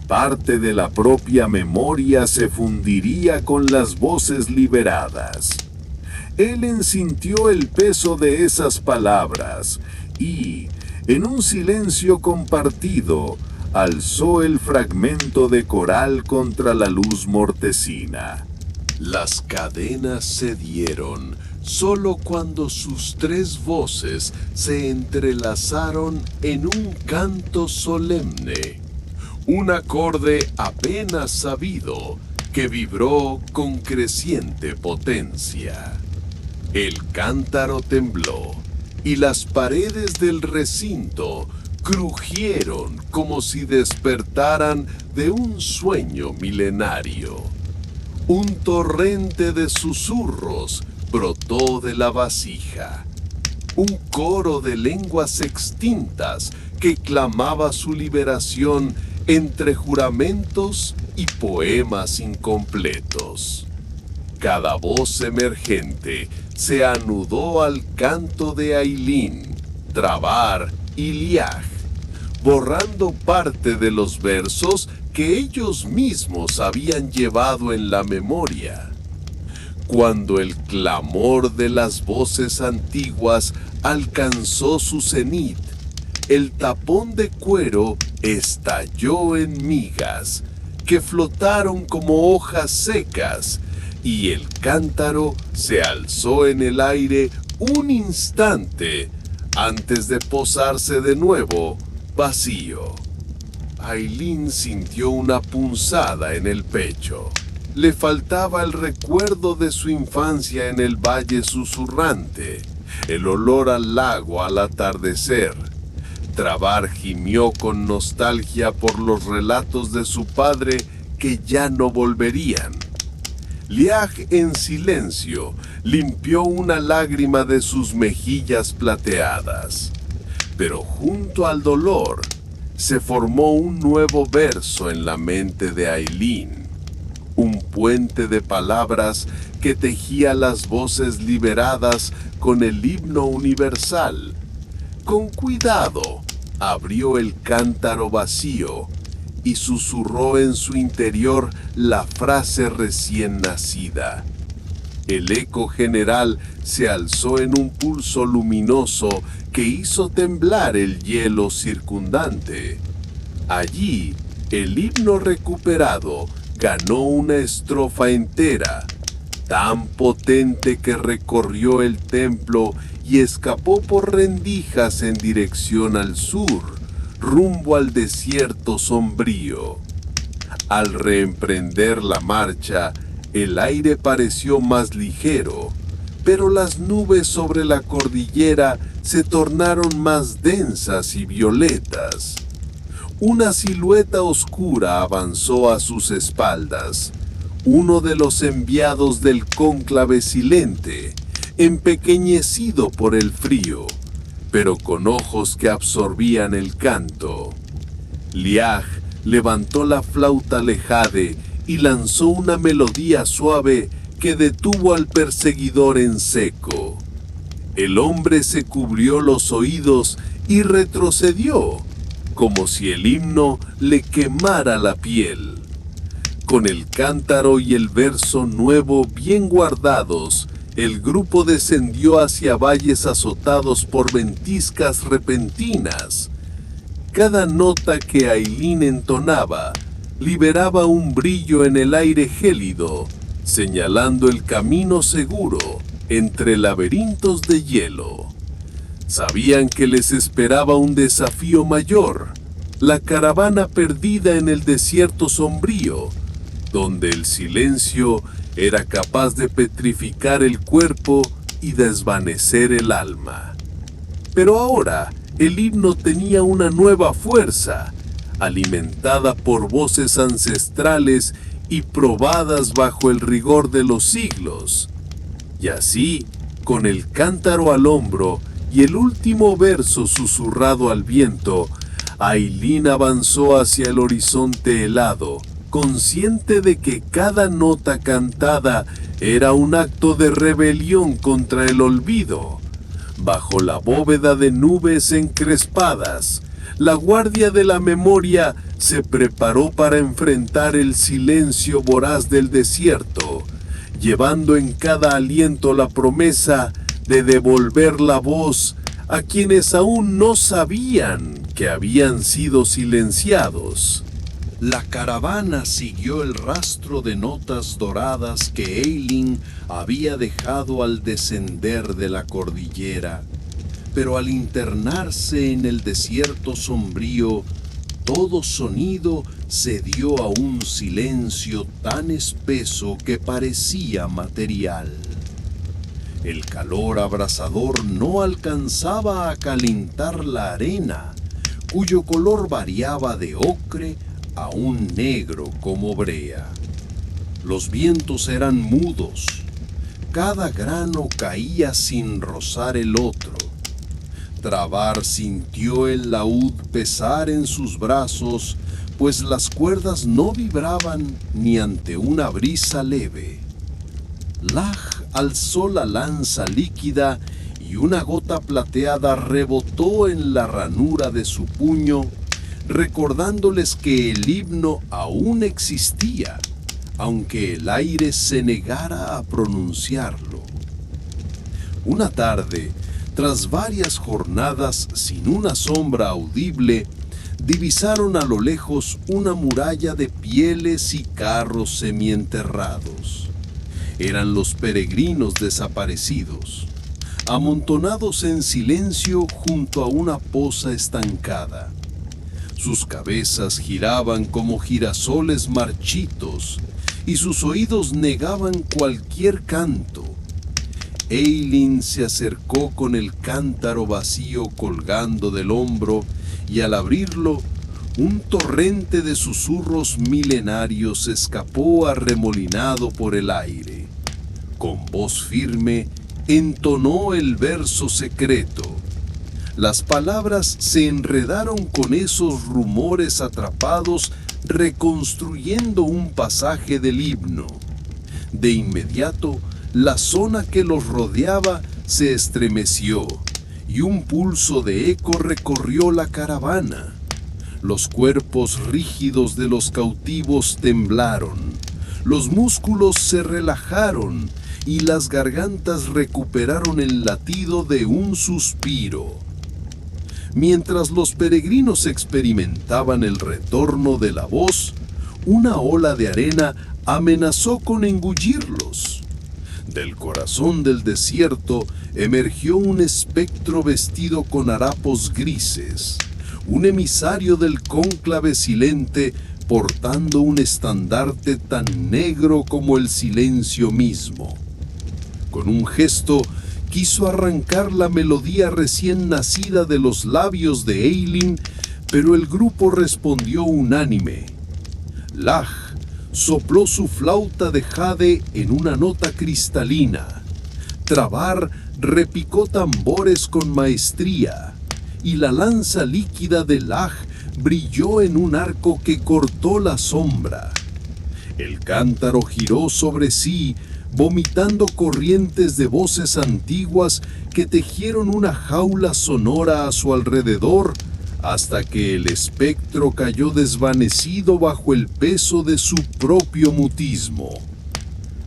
Parte de la propia memoria se fundiría con las voces liberadas. Él sintió el peso de esas palabras y, en un silencio compartido, alzó el fragmento de coral contra la luz mortecina. Las cadenas cedieron solo cuando sus tres voces se entrelazaron en un canto solemne, un acorde apenas sabido que vibró con creciente potencia. El cántaro tembló y las paredes del recinto crujieron como si despertaran de un sueño milenario. Un torrente de susurros brotó de la vasija, un coro de lenguas extintas que clamaba su liberación entre juramentos y poemas incompletos. Cada voz emergente se anudó al canto de Ailyn, Trabar y Liach, borrando parte de los versos que ellos mismos habían llevado en la memoria. Cuando el clamor de las voces antiguas alcanzó su cenit, el tapón de cuero estalló en migas que flotaron como hojas secas, y el cántaro se alzó en el aire un instante antes de posarse de nuevo vacío. Ailyn sintió una punzada en el pecho. Le faltaba el recuerdo de su infancia en el valle susurrante, el olor al lago al atardecer. Trabar gimió con nostalgia por los relatos de su padre que ya no volverían. Liach, en silencio, limpió una lágrima de sus mejillas plateadas. Pero junto al dolor, se formó un nuevo verso en la mente de Ailyn, un puente de palabras que tejía las voces liberadas con el himno universal. Con cuidado, abrió el cántaro vacío y susurró en su interior la frase recién nacida. El eco general se alzó en un pulso luminoso que hizo temblar el hielo circundante. Allí, el himno recuperado ganó una estrofa entera, tan potente que recorrió el templo y escapó por rendijas en dirección al sur, rumbo al desierto sombrío. Al reemprender la marcha, el aire pareció más ligero, pero las nubes sobre la cordillera se tornaron más densas y violetas. Una silueta oscura avanzó a sus espaldas, uno de los enviados del cónclave silente, empequeñecido por el frío, pero con ojos que absorbían el canto. Liag levantó la flauta lejade y lanzó una melodía suave que detuvo al perseguidor en seco. El hombre se cubrió los oídos y retrocedió, como si el himno le quemara la piel. Con el cántaro y el verso nuevo bien guardados, el grupo descendió hacia valles azotados por ventiscas repentinas. Cada nota que Ailín entonaba liberaba un brillo en el aire gélido, señalando el camino seguro entre laberintos de hielo. Sabían que les esperaba un desafío mayor, la caravana perdida en el desierto sombrío, donde el silencio era capaz de petrificar el cuerpo y desvanecer el alma. Pero ahora el himno tenía una nueva fuerza, alimentada por voces ancestrales y probadas bajo el rigor de los siglos. Y así, con el cántaro al hombro y el último verso susurrado al viento, Ailín avanzó hacia el horizonte helado, consciente de que cada nota cantada era un acto de rebelión contra el olvido. Bajo la bóveda de nubes encrespadas, la guardia de la memoria se preparó para enfrentar el silencio voraz del desierto, llevando en cada aliento la promesa de devolver la voz a quienes aún no sabían que habían sido silenciados. La caravana siguió el rastro de notas doradas que Ailín había dejado al descender de la cordillera, pero al internarse en el desierto sombrío, todo sonido cedió a un silencio tan espeso que parecía material. El calor abrasador no alcanzaba a calentar la arena, cuyo color variaba de ocre a un negro como brea. Los vientos eran mudos, cada grano caía sin rozar el otro. Trabar sintió el laúd pesar en sus brazos, pues las cuerdas no vibraban ni ante una brisa leve. Lag alzó la lanza líquida y una gota plateada rebotó en la ranura de su puño, recordándoles que el himno aún existía, aunque el aire se negara a pronunciarlo. Una tarde, tras varias jornadas sin una sombra audible, divisaron a lo lejos una muralla de pieles y carros semienterrados. Eran los peregrinos desaparecidos, amontonados en silencio junto a una poza estancada. Sus cabezas giraban como girasoles marchitos y sus oídos negaban cualquier canto. Ailín se acercó con el cántaro vacío colgando del hombro y al abrirlo, un torrente de susurros milenarios escapó arremolinado por el aire. Con voz firme entonó el verso secreto. Las palabras se enredaron con esos rumores atrapados, reconstruyendo un pasaje del himno. De inmediato, la zona que los rodeaba se estremeció y un pulso de eco recorrió la caravana. Los cuerpos rígidos de los cautivos temblaron, los músculos se relajaron y las gargantas recuperaron el latido de un suspiro. Mientras los peregrinos experimentaban el retorno de la voz, una ola de arena amenazó con engullirlos. Del corazón del desierto emergió un espectro vestido con harapos grises, un emisario del cónclave silente portando un estandarte tan negro como el silencio mismo. Con un gesto, quiso arrancar la melodía recién nacida de los labios de Ailín, pero el grupo respondió unánime. Laj sopló su flauta de jade en una nota cristalina. Trabar repicó tambores con maestría, y la lanza líquida de Laj brilló en un arco que cortó la sombra. El cántaro giró sobre sí, vomitando corrientes de voces antiguas que tejieron una jaula sonora a su alrededor, hasta que el espectro cayó desvanecido bajo el peso de su propio mutismo.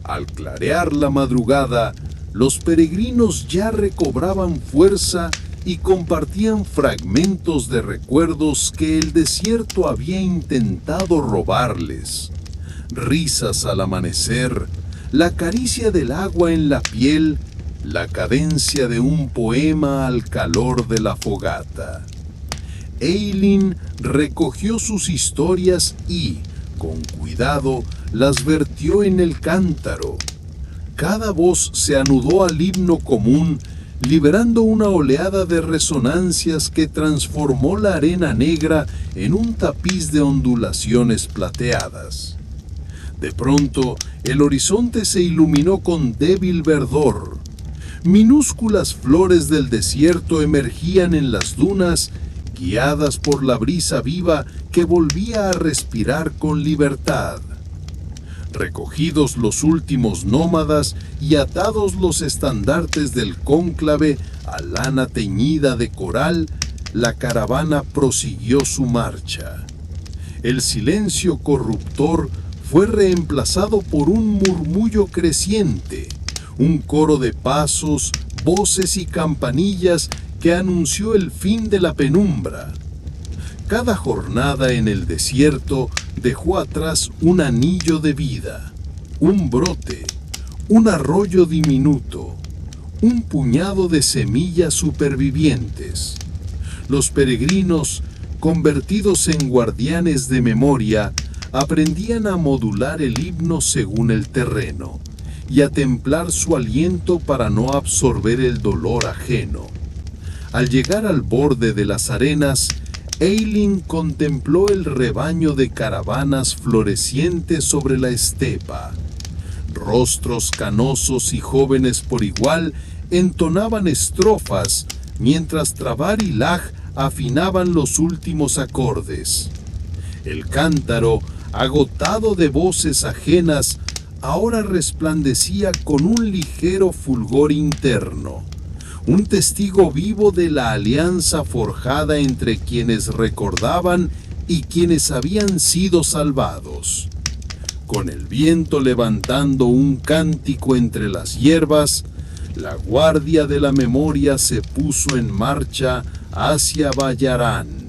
Al clarear la madrugada, los peregrinos ya recobraban fuerza y compartían fragmentos de recuerdos que el desierto había intentado robarles. Risas al amanecer, la caricia del agua en la piel, la cadencia de un poema al calor de la fogata. Ailín recogió sus historias y, con cuidado, las vertió en el cántaro. Cada voz se anudó al himno común, liberando una oleada de resonancias que transformó la arena negra en un tapiz de ondulaciones plateadas. De pronto, el horizonte se iluminó con débil verdor. Minúsculas flores del desierto emergían en las dunas, guiadas por la brisa viva que volvía a respirar con libertad. Recogidos los últimos nómadas y atados los estandartes del cónclave a lana teñida de coral, la caravana prosiguió su marcha. El silencio corruptor fue reemplazado por un murmullo creciente, un coro de pasos, voces y campanillas que anunció el fin de la penumbra. Cada jornada en el desierto dejó atrás un anillo de vida, un brote, un arroyo diminuto, un puñado de semillas supervivientes. Los peregrinos, convertidos en guardianes de memoria, aprendían a modular el himno según el terreno y a templar su aliento para no absorber el dolor ajeno. Al llegar al borde de las arenas, Ailín contempló el rebaño de caravanas florecientes sobre la estepa. Rostros canosos y jóvenes por igual entonaban estrofas, mientras Trabar y Laj afinaban los últimos acordes. El cántaro, agotado de voces ajenas, ahora resplandecía con un ligero fulgor interno, un testigo vivo de la alianza forjada entre quienes recordaban y quienes habían sido salvados. Con el viento levantando un cántico entre las hierbas, la guardia de la memoria se puso en marcha hacia Bayarán,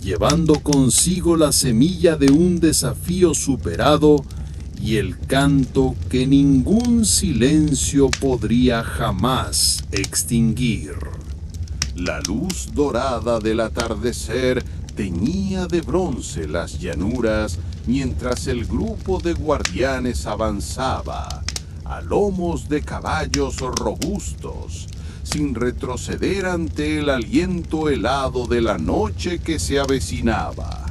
llevando consigo la semilla de un desafío superado y el canto que ningún silencio podría jamás extinguir. La luz dorada del atardecer teñía de bronce las llanuras mientras el grupo de guardianes avanzaba, a lomos de caballos robustos, sin retroceder ante el aliento helado de la noche que se avecinaba.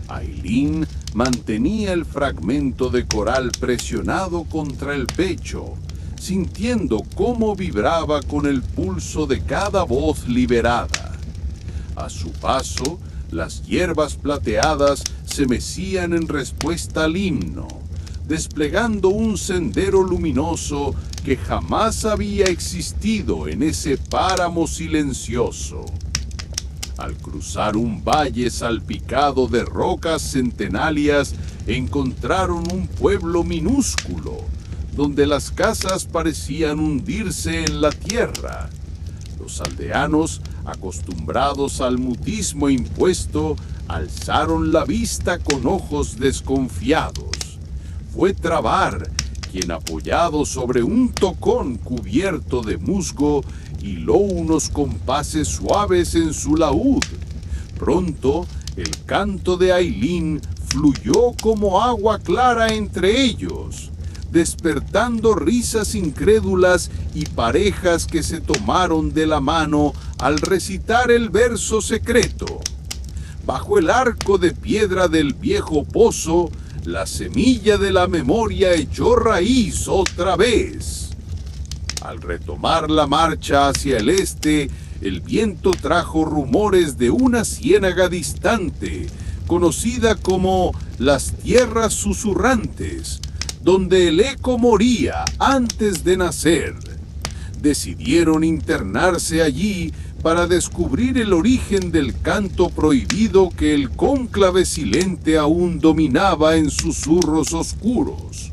Ailín mantenía el fragmento de coral presionado contra el pecho, sintiendo cómo vibraba con el pulso de cada voz liberada. A su paso, las hierbas plateadas se mecían en respuesta al himno, desplegando un sendero luminoso que jamás había existido en ese páramo silencioso. Al cruzar un valle salpicado de rocas centenarias, encontraron un pueblo minúsculo, donde las casas parecían hundirse en la tierra. Los aldeanos, acostumbrados al mutismo impuesto, alzaron la vista con ojos desconfiados. Fue Trabar quien, apoyado sobre un tocón cubierto de musgo, hiló unos compases suaves en su laúd. Pronto, el canto de Ailín fluyó como agua clara entre ellos, despertando risas incrédulas y parejas que se tomaron de la mano al recitar el verso secreto. Bajo el arco de piedra del viejo pozo, la semilla de la memoria echó raíz otra vez. Al retomar la marcha hacia el este, el viento trajo rumores de una ciénaga distante, conocida como las Tierras Susurrantes, donde el eco moría antes de nacer. Decidieron internarse allí para descubrir el origen del canto prohibido que el cónclave silente aún dominaba en susurros oscuros.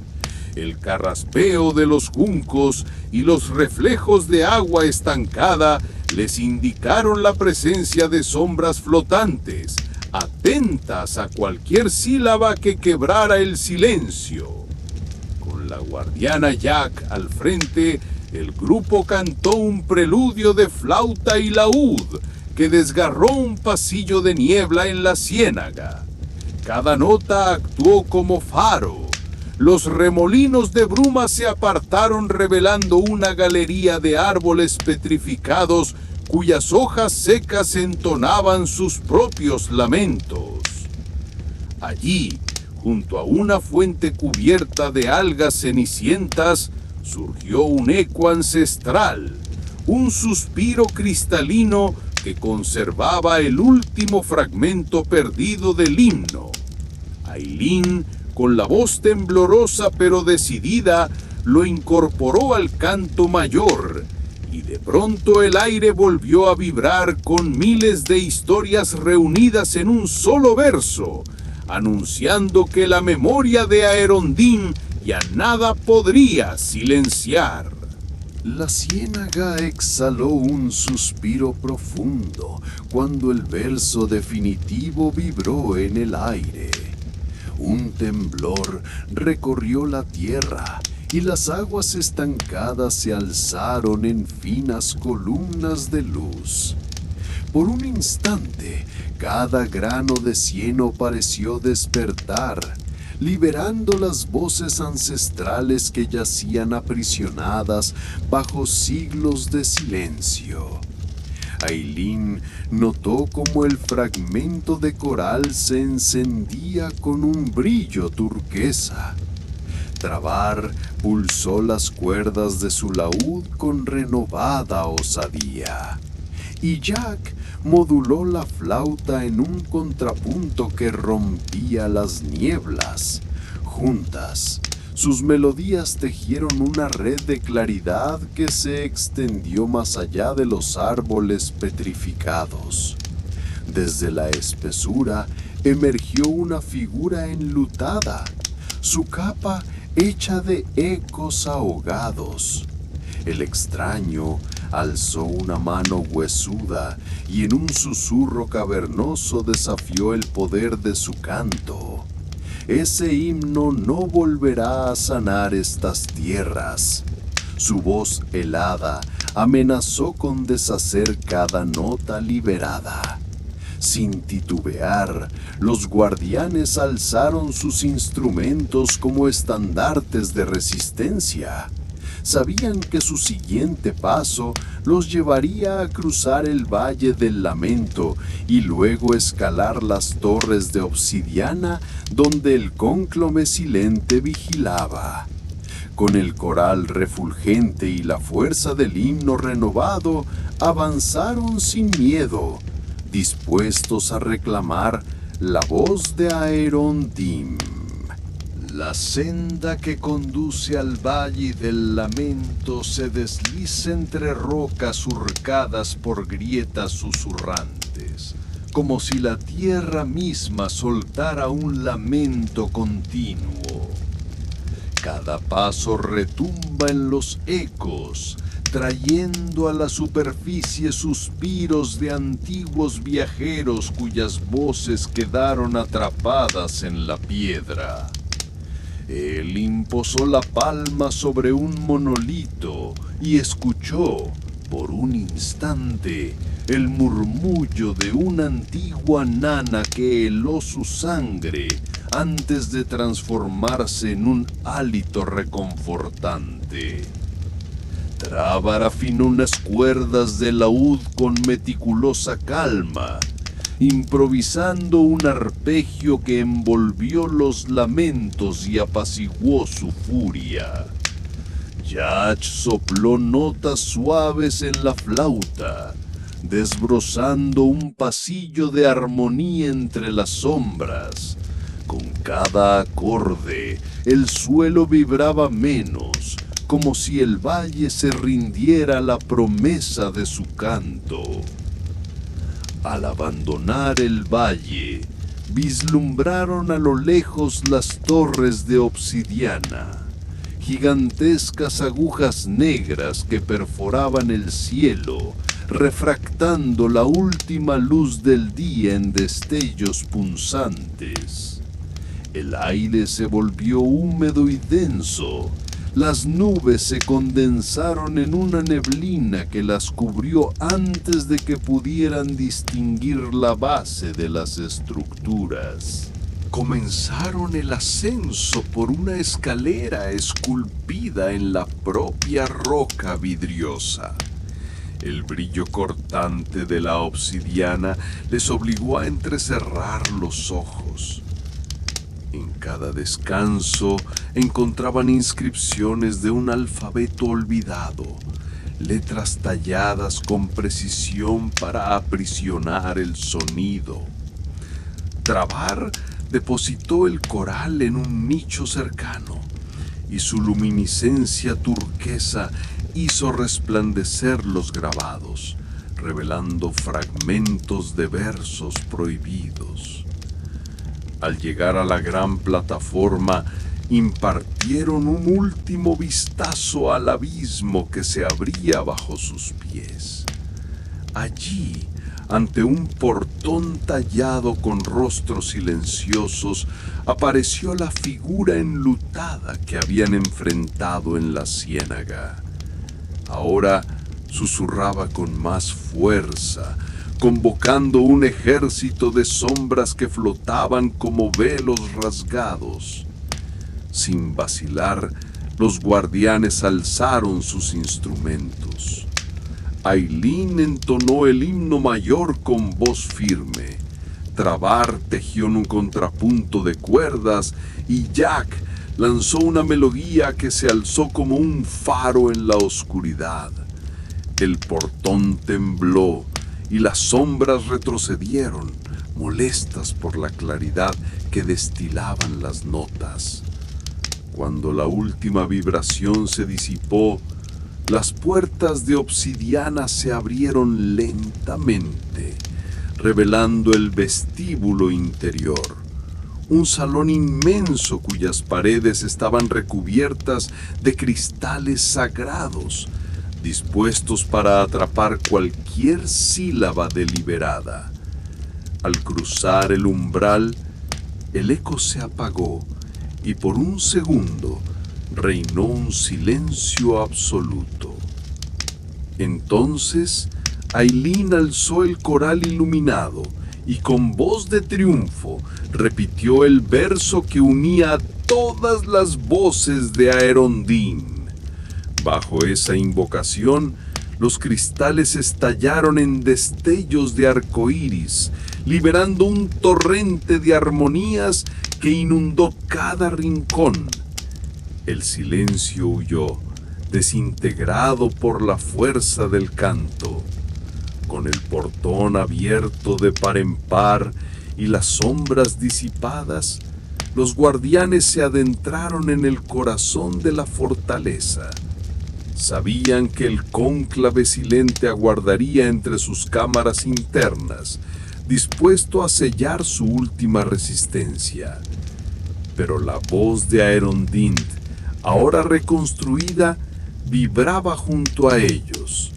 El carraspeo de los juncos y los reflejos de agua estancada les indicaron la presencia de sombras flotantes, atentas a cualquier sílaba que quebrara el silencio. Con la guardiana Jack al frente, el grupo cantó un preludio de flauta y laúd que desgarró un pasillo de niebla en la ciénaga. Cada nota actuó como faro. Los remolinos de bruma se apartaron revelando una galería de árboles petrificados cuyas hojas secas entonaban sus propios lamentos. Allí, junto a una fuente cubierta de algas cenicientas, surgió un eco ancestral, un suspiro cristalino que conservaba el último fragmento perdido del himno. Ailín, con la voz temblorosa pero decidida, lo incorporó al canto mayor, y de pronto el aire volvió a vibrar con miles de historias reunidas en un solo verso, anunciando que la memoria de Aerondin ya nada podría silenciar. La ciénaga exhaló un suspiro profundo cuando el verso definitivo vibró en el aire. Un temblor recorrió la tierra y las aguas estancadas se alzaron en finas columnas de luz. Por un instante, cada grano de cieno pareció despertar, liberando las voces ancestrales que yacían aprisionadas bajo siglos de silencio. Ailín notó cómo el fragmento de coral se encendía con un brillo turquesa. Trabar pulsó las cuerdas de su laúd con renovada osadía, y Jack moduló la flauta en un contrapunto que rompía las nieblas. Juntas, sus melodías tejieron una red de claridad que se extendió más allá de los árboles petrificados. Desde la espesura emergió una figura enlutada, su capa hecha de ecos ahogados. El extraño alzó una mano huesuda y en un susurro cavernoso desafió el poder de su canto. Ese himno no volverá a sanar estas tierras. Su voz helada amenazó con deshacer cada nota liberada. Sin titubear, los guardianes alzaron sus instrumentos como estandartes de resistencia. Sabían que su siguiente paso los llevaría a cruzar el Valle del Lamento y luego escalar las torres de obsidiana donde el cónclave silente vigilaba. Con el coral refulgente y la fuerza del himno renovado, avanzaron sin miedo, dispuestos a reclamar la voz de Aerondin. La senda que conduce al Valle del Lamento se desliza entre rocas surcadas por grietas susurrantes, como si la tierra misma soltara un lamento continuo. Cada paso retumba en los ecos, trayendo a la superficie suspiros de antiguos viajeros cuyas voces quedaron atrapadas en la piedra. Él imposó la palma sobre un monolito y escuchó, por un instante, el murmullo de una antigua nana que heló su sangre antes de transformarse en un hálito reconfortante. Trabar afinó unas cuerdas de laúd con meticulosa calma, improvisando un arpegio que envolvió los lamentos y apaciguó su furia. Yach sopló notas suaves en la flauta, desbrozando un pasillo de armonía entre las sombras. Con cada acorde, el suelo vibraba menos, como si el valle se rindiera a la promesa de su canto. Al abandonar el valle, vislumbraron a lo lejos las torres de obsidiana, gigantescas agujas negras que perforaban el cielo, refractando la última luz del día en destellos punzantes. El aire se volvió húmedo y denso. Las nubes se condensaron en una neblina que las cubrió antes de que pudieran distinguir la base de las estructuras. Comenzaron el ascenso por una escalera esculpida en la propia roca vidriosa. El brillo cortante de la obsidiana les obligó a entrecerrar los ojos. En cada descanso encontraban inscripciones de un alfabeto olvidado, letras talladas con precisión para aprisionar el sonido. Trabar depositó el coral en un nicho cercano, y su luminiscencia turquesa hizo resplandecer los grabados, revelando fragmentos de versos prohibidos. Al llegar a la gran plataforma, impartieron un último vistazo al abismo que se abría bajo sus pies. Allí, ante un portón tallado con rostros silenciosos, apareció la figura enlutada que habían enfrentado en la ciénaga. Ahora susurraba con más fuerza, convocando un ejército de sombras que flotaban como velos rasgados. Sin vacilar, los guardianes alzaron sus instrumentos. Ailín entonó el himno mayor con voz firme. Trabar tejió un contrapunto de cuerdas y Jack lanzó una melodía que se alzó como un faro en la oscuridad. El portón tembló y las sombras retrocedieron, molestas por la claridad que destilaban las notas. Cuando la última vibración se disipó, las puertas de obsidiana se abrieron lentamente, revelando el vestíbulo interior. Un salón inmenso cuyas paredes estaban recubiertas de cristales sagrados, dispuestos para atrapar cualquier sílaba deliberada. Al cruzar el umbral, el eco se apagó y por un segundo reinó un silencio absoluto. Entonces, Ailín alzó el coral iluminado y con voz de triunfo repitió el verso que unía a todas las voces de Aerondin. Bajo esa invocación, los cristales estallaron en destellos de arcoíris, liberando un torrente de armonías que inundó cada rincón. El silencio huyó, desintegrado por la fuerza del canto. Con el portón abierto de par en par y las sombras disipadas, los guardianes se adentraron en el corazón de la fortaleza. Sabían que el cónclave silente aguardaría entre sus cámaras internas, dispuesto a sellar su última resistencia. Pero la voz de Aerondint, ahora reconstruida, vibraba junto a ellos,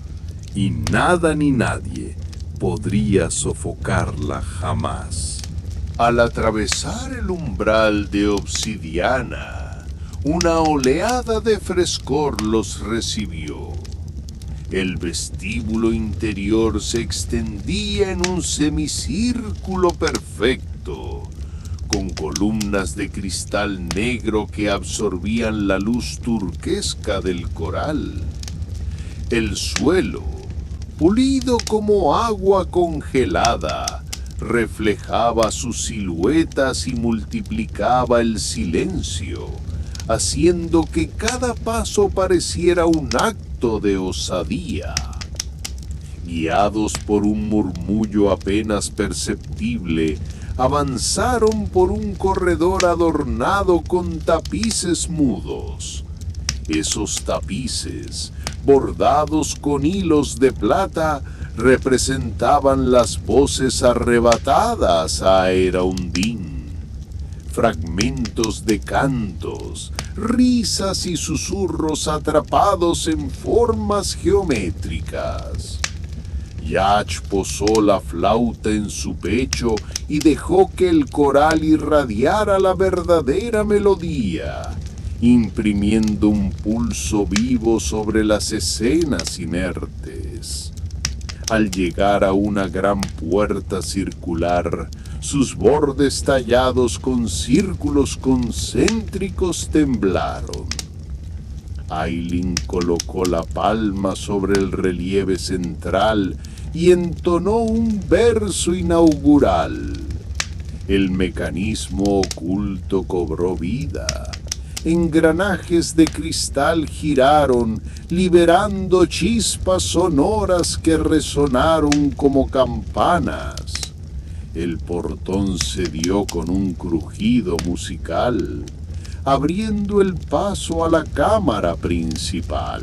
y nada ni nadie podría sofocarla jamás. Al atravesar el umbral de obsidiana, una oleada de frescor los recibió. El vestíbulo interior se extendía en un semicírculo perfecto, con columnas de cristal negro que absorbían la luz turquesca del coral. El suelo, pulido como agua congelada, reflejaba sus siluetas y multiplicaba el silencio, haciendo que cada paso pareciera un acto de osadía. Guiados por un murmullo apenas perceptible, avanzaron por un corredor adornado con tapices mudos. Esos tapices, bordados con hilos de plata, representaban las voces arrebatadas a Aeraundin. Fragmentos de cantos, risas y susurros atrapados en formas geométricas. Yach posó la flauta en su pecho y dejó que el coral irradiara la verdadera melodía, imprimiendo un pulso vivo sobre las escenas inertes. Al llegar a una gran puerta circular, sus bordes tallados con círculos concéntricos temblaron. Ailin colocó la palma sobre el relieve central y entonó un verso inaugural. El mecanismo oculto cobró vida. Engranajes de cristal giraron, liberando chispas sonoras que resonaron como campanas. El portón se dio con un crujido musical, abriendo el paso a la cámara principal.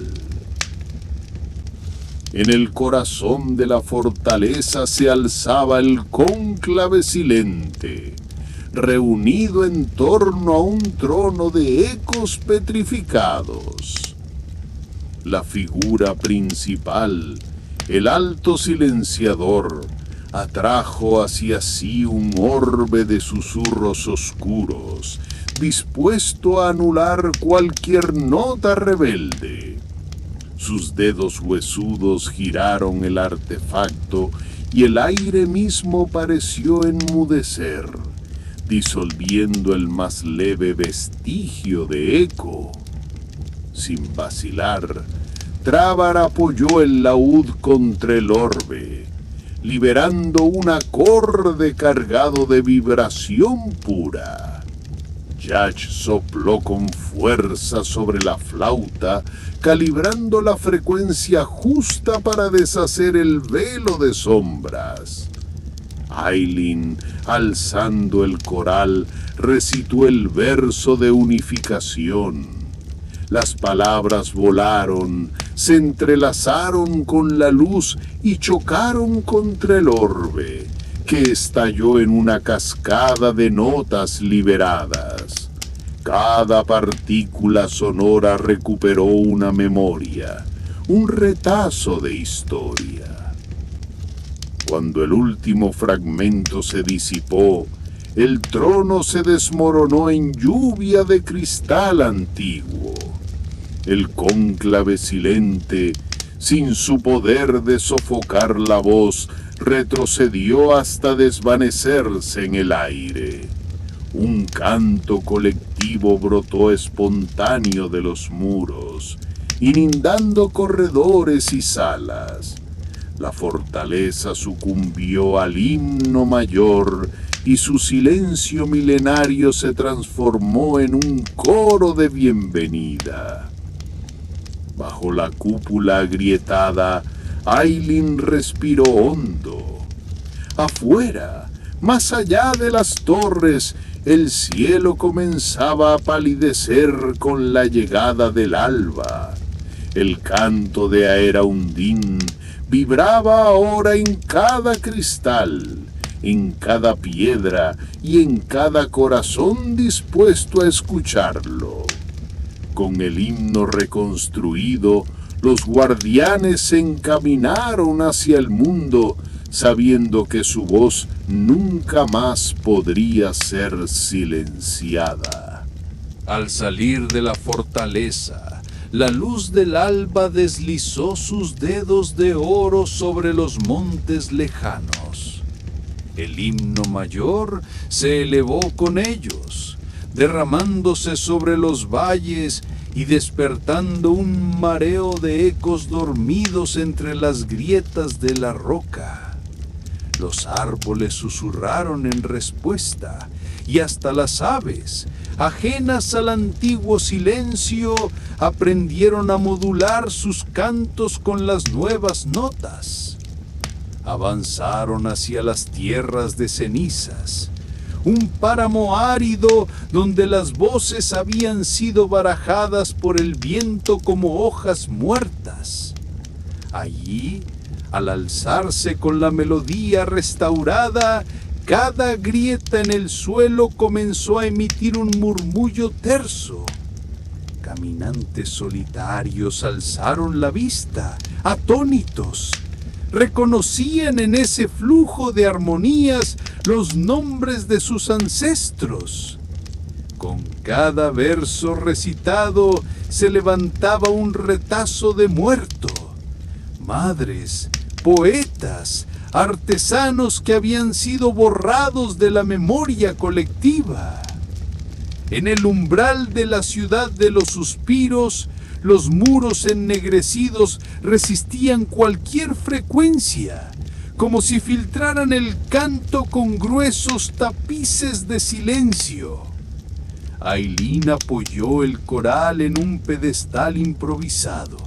En el corazón de la fortaleza se alzaba el cónclave silente, reunido en torno a un trono de ecos petrificados. La figura principal, el alto silenciador, atrajo hacia sí un orbe de susurros oscuros, dispuesto a anular cualquier nota rebelde. Sus dedos huesudos giraron el artefacto y el aire mismo pareció enmudecer, disolviendo el más leve vestigio de eco. Sin vacilar, Trabar apoyó el laúd contra el orbe, liberando un acorde cargado de vibración pura. Yach sopló con fuerza sobre la flauta, calibrando la frecuencia justa para deshacer el velo de sombras. Ailin, alzando el coral, recitó el verso de unificación. Las palabras volaron, se entrelazaron con la luz y chocaron contra el orbe, que estalló en una cascada de notas liberadas. Cada partícula sonora recuperó una memoria, un retazo de historia. Cuando el último fragmento se disipó, el trono se desmoronó en lluvia de cristal antiguo. El cónclave silente, sin su poder de sofocar la voz, retrocedió hasta desvanecerse en el aire. Un canto colectivo brotó espontáneo de los muros, inundando corredores y salas. La fortaleza sucumbió al himno mayor y su silencio milenario se transformó en un coro de bienvenida. Bajo la cúpula agrietada, Ailin respiró hondo. Afuera, más allá de las torres, el cielo comenzaba a palidecer con la llegada del alba. El canto de Aeraundin vibraba ahora en cada cristal, en cada piedra y en cada corazón dispuesto a escucharlo. Con el himno reconstruido, los guardianes se encaminaron hacia el mundo, sabiendo que su voz nunca más podría ser silenciada. Al salir de la fortaleza, la luz del alba deslizó sus dedos de oro sobre los montes lejanos. El himno mayor se elevó con ellos, derramándose sobre los valles y despertando un mareo de ecos dormidos entre las grietas de la roca. Los árboles susurraron en respuesta, y hasta las aves, ajenas al antiguo silencio, aprendieron a modular sus cantos con las nuevas notas. Avanzaron hacia las tierras de cenizas, un páramo árido donde las voces habían sido barajadas por el viento como hojas muertas. Allí, al alzarse con la melodía restaurada, cada grieta en el suelo comenzó a emitir un murmullo terso. Caminantes solitarios alzaron la vista, atónitos. Reconocían en ese flujo de armonías los nombres de sus ancestros. Con cada verso recitado se levantaba un retazo de muerto. Madres, poetas, artesanos que habían sido borrados de la memoria colectiva. En el umbral de la ciudad de los suspiros, los muros ennegrecidos resistían cualquier frecuencia, como si filtraran el canto con gruesos tapices de silencio. Ailín apoyó el coral en un pedestal improvisado.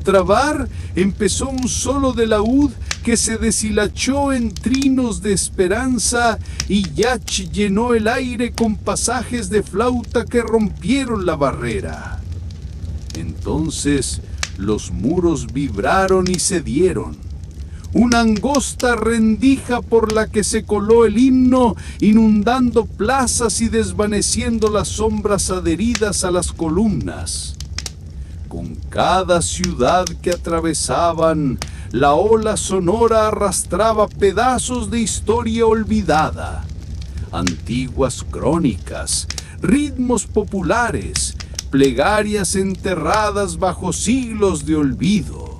Trabar empezó un solo de laúd que se deshilachó en trinos de esperanza, y Yach llenó el aire con pasajes de flauta que rompieron la barrera. Entonces los muros vibraron y cedieron. Una angosta rendija por la que se coló el himno, inundando plazas y desvaneciendo las sombras adheridas a las columnas. Con cada ciudad que atravesaban, la ola sonora arrastraba pedazos de historia olvidada, antiguas crónicas, ritmos populares, plegarias enterradas bajo siglos de olvido.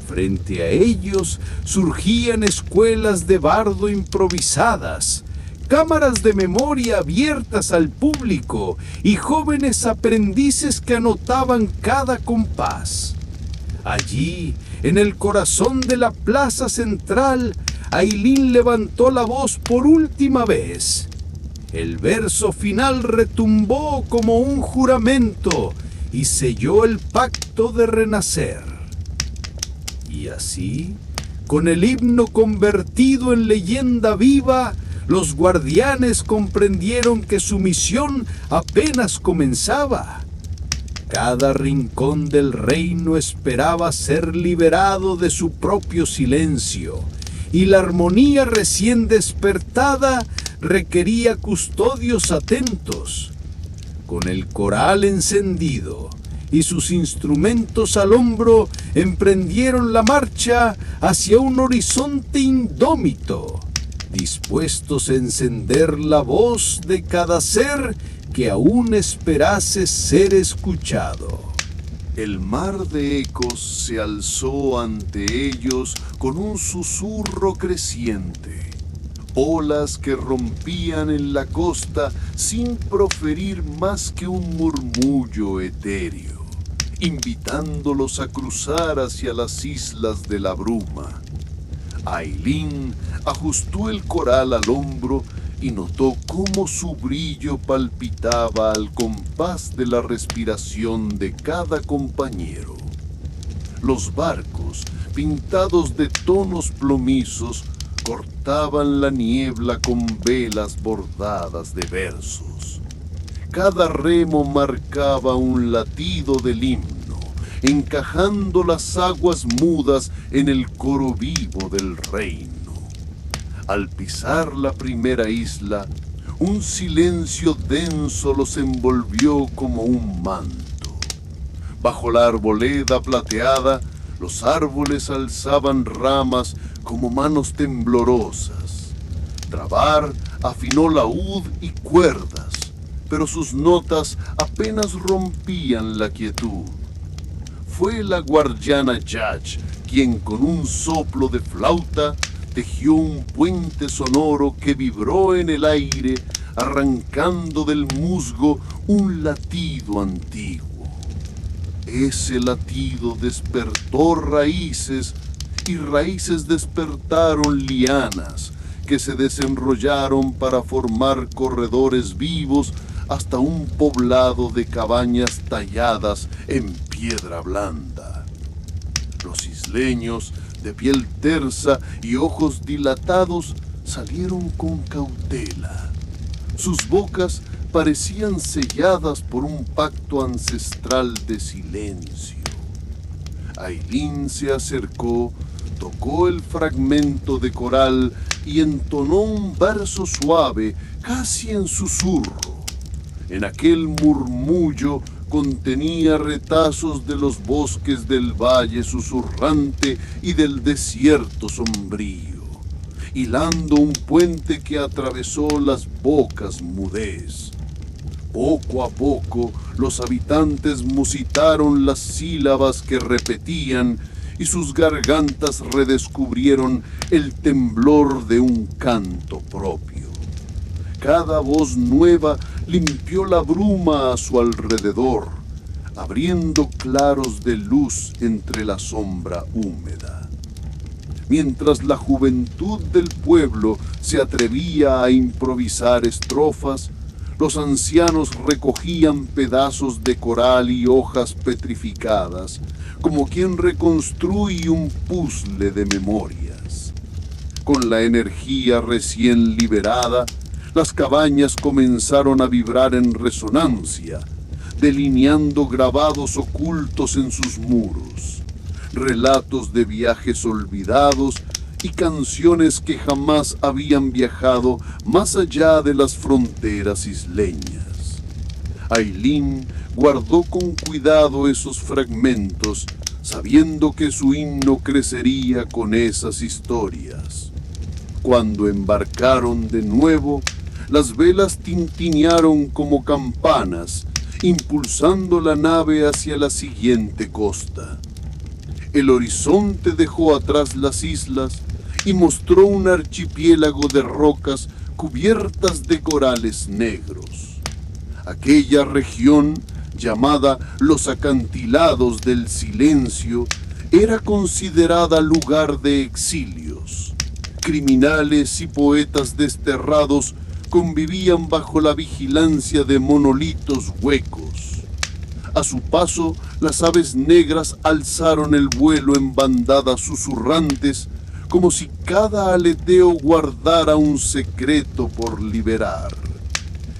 Frente a ellos surgían escuelas de bardo improvisadas, cámaras de memoria abiertas al público y jóvenes aprendices que anotaban cada compás. Allí, en el corazón de la plaza central, Ailín levantó la voz por última vez. El verso final retumbó como un juramento y selló el pacto de renacer. Y así, con el himno convertido en leyenda viva, los guardianes comprendieron que su misión apenas comenzaba. Cada rincón del reino esperaba ser liberado de su propio silencio, y la armonía recién despertada requería custodios atentos. Con el coral encendido y sus instrumentos al hombro, emprendieron la marcha hacia un horizonte indómito, dispuestos a encender la voz de cada ser que aún esperase ser escuchado. El mar de ecos se alzó ante ellos con un susurro creciente. Olas que rompían en la costa sin proferir más que un murmullo etéreo, invitándolos a cruzar hacia las islas de la bruma. Ailín ajustó el coral al hombro y notó cómo su brillo palpitaba al compás de la respiración de cada compañero. Los barcos, pintados de tonos plomizos, cortaban la niebla con velas bordadas de versos. Cada remo marcaba un latido del himno, encajando las aguas mudas en el coro vivo del reino. Al pisar la primera isla, un silencio denso los envolvió como un manto. Bajo la arboleda plateada, los árboles alzaban ramas como manos temblorosas. Trabar afinó laúd y cuerdas, pero sus notas apenas rompían la quietud. Fue la guardiana Yach quien, con un soplo de flauta, tejió un puente sonoro que vibró en el aire, arrancando del musgo un latido antiguo. Ese latido despertó raíces, y raíces despertaron lianas, que se desenrollaron para formar corredores vivos hasta un poblado de cabañas talladas en piedra blanda. Los isleños, de piel tersa y ojos dilatados, salieron con cautela. Sus bocas parecían selladas por un pacto ancestral de silencio. Ailín se acercó, tocó el fragmento de coral y entonó un verso suave, casi en susurro. En aquel murmullo contenía retazos de los bosques del valle susurrante y del desierto sombrío, hilando un puente que atravesó las bocas mudez. Poco a poco los habitantes musitaron las sílabas que repetían, y sus gargantas redescubrieron el temblor de un canto propio. Cada voz nueva limpió la bruma a su alrededor, abriendo claros de luz entre la sombra húmeda. Mientras la juventud del pueblo se atrevía a improvisar estrofas, los ancianos recogían pedazos de coral y hojas petrificadas, como quien reconstruye un puzzle de memorias. Con la energía recién liberada, las cabañas comenzaron a vibrar en resonancia, delineando grabados ocultos en sus muros, relatos de viajes olvidados y canciones que jamás habían viajado más allá de las fronteras isleñas. Ailín guardó con cuidado esos fragmentos, sabiendo que su himno crecería con esas historias. Cuando embarcaron de nuevo, las velas tintinearon como campanas, impulsando la nave hacia la siguiente costa. El horizonte dejó atrás las islas y mostró un archipiélago de rocas cubiertas de corales negros. Aquella región, llamada los acantilados del silencio, era considerada lugar de exilios. Criminales y poetas desterrados convivían bajo la vigilancia de monolitos huecos. A su paso, las aves negras alzaron el vuelo en bandadas susurrantes, como si cada aleteo guardara un secreto por liberar.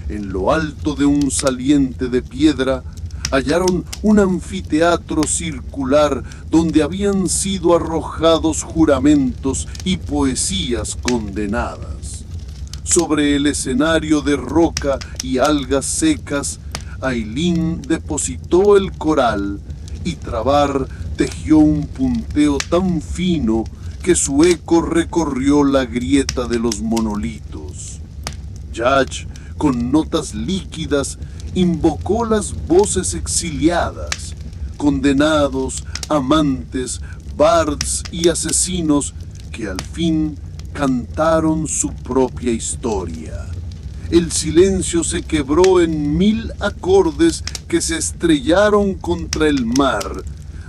En lo alto de un saliente de piedra, hallaron un anfiteatro circular donde habían sido arrojados juramentos y poesías condenadas. Sobre el escenario de roca y algas secas, Ailín depositó el coral y Trabar tejió un punteo tan fino que su eco recorrió la grieta de los monolitos. Yach, con notas líquidas, invocó las voces exiliadas, condenados, amantes, bards y asesinos que al fin cantaron su propia historia. El silencio se quebró en 1000 acordes que se estrellaron contra el mar,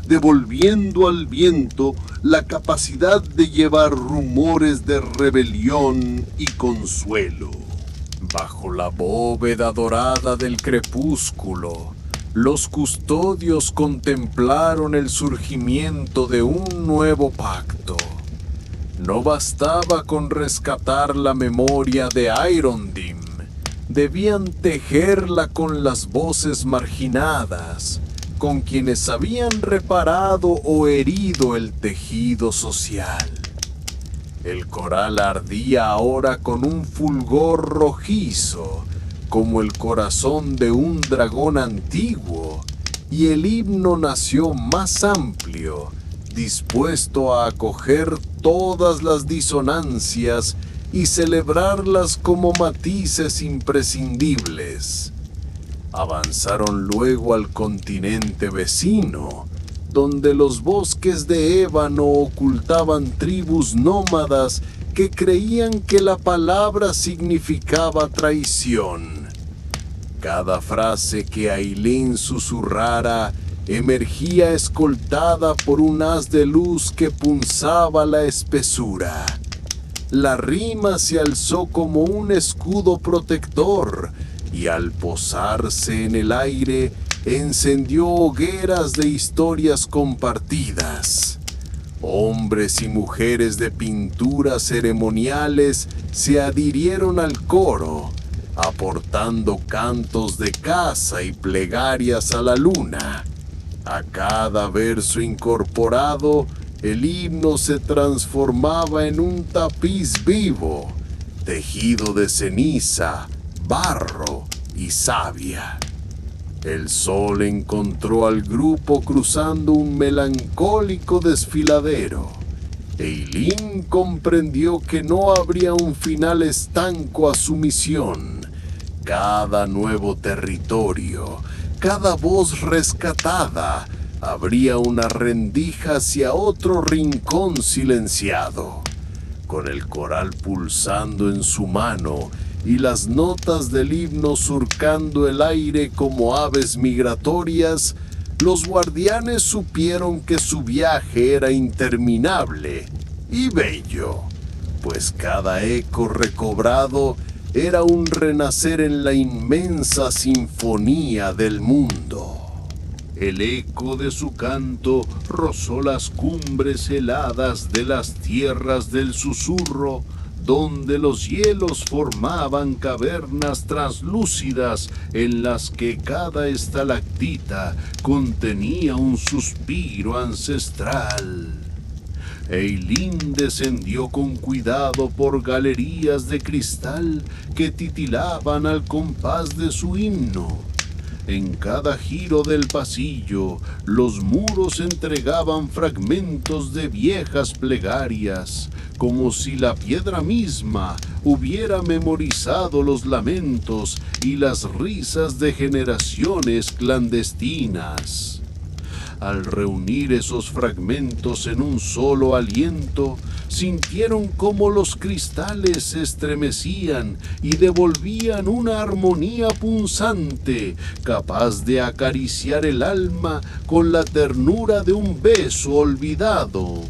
devolviendo al viento la capacidad de llevar rumores de rebelión y consuelo. Bajo la bóveda dorada del crepúsculo, los custodios contemplaron el surgimiento de un nuevo pacto. No bastaba con rescatar la memoria de Aerondim, debían tejerla con las voces marginadas, con quienes habían reparado o herido el tejido social. El coral ardía ahora con un fulgor rojizo, como el corazón de un dragón antiguo, y el himno nació más amplio, dispuesto a acoger todas las disonancias y celebrarlas como matices imprescindibles. Avanzaron luego al continente vecino, donde los bosques de ébano ocultaban tribus nómadas que creían que la palabra significaba traición. Cada frase que Ailín susurrara emergía escoltada por un haz de luz que punzaba la espesura. La rima se alzó como un escudo protector y al posarse en el aire encendió hogueras de historias compartidas. Hombres y mujeres de pinturas ceremoniales se adhirieron al coro, aportando cantos de caza y plegarias a la luna. A cada verso incorporado, el himno se transformaba en un tapiz vivo, tejido de ceniza, barro y savia. El sol encontró al grupo cruzando un melancólico desfiladero. Ailín comprendió que no habría un final estanco a su misión. Cada nuevo territorio, cada voz rescatada, abría una rendija hacia otro rincón silenciado. Con el coral pulsando en su mano y las notas del himno surcando el aire como aves migratorias, los guardianes supieron que su viaje era interminable y bello, pues cada eco recobrado era un renacer en la inmensa sinfonía del mundo. El eco de su canto rozó las cumbres heladas de las tierras del susurro, donde los hielos formaban cavernas translúcidas en las que cada estalactita contenía un suspiro ancestral. Ailín descendió con cuidado por galerías de cristal que titilaban al compás de su himno. En cada giro del pasillo, los muros entregaban fragmentos de viejas plegarias, como si la piedra misma hubiera memorizado los lamentos y las risas de generaciones clandestinas. Al reunir esos fragmentos en un solo aliento, sintieron cómo los cristales se estremecían y devolvían una armonía punzante, capaz de acariciar el alma con la ternura de un beso olvidado.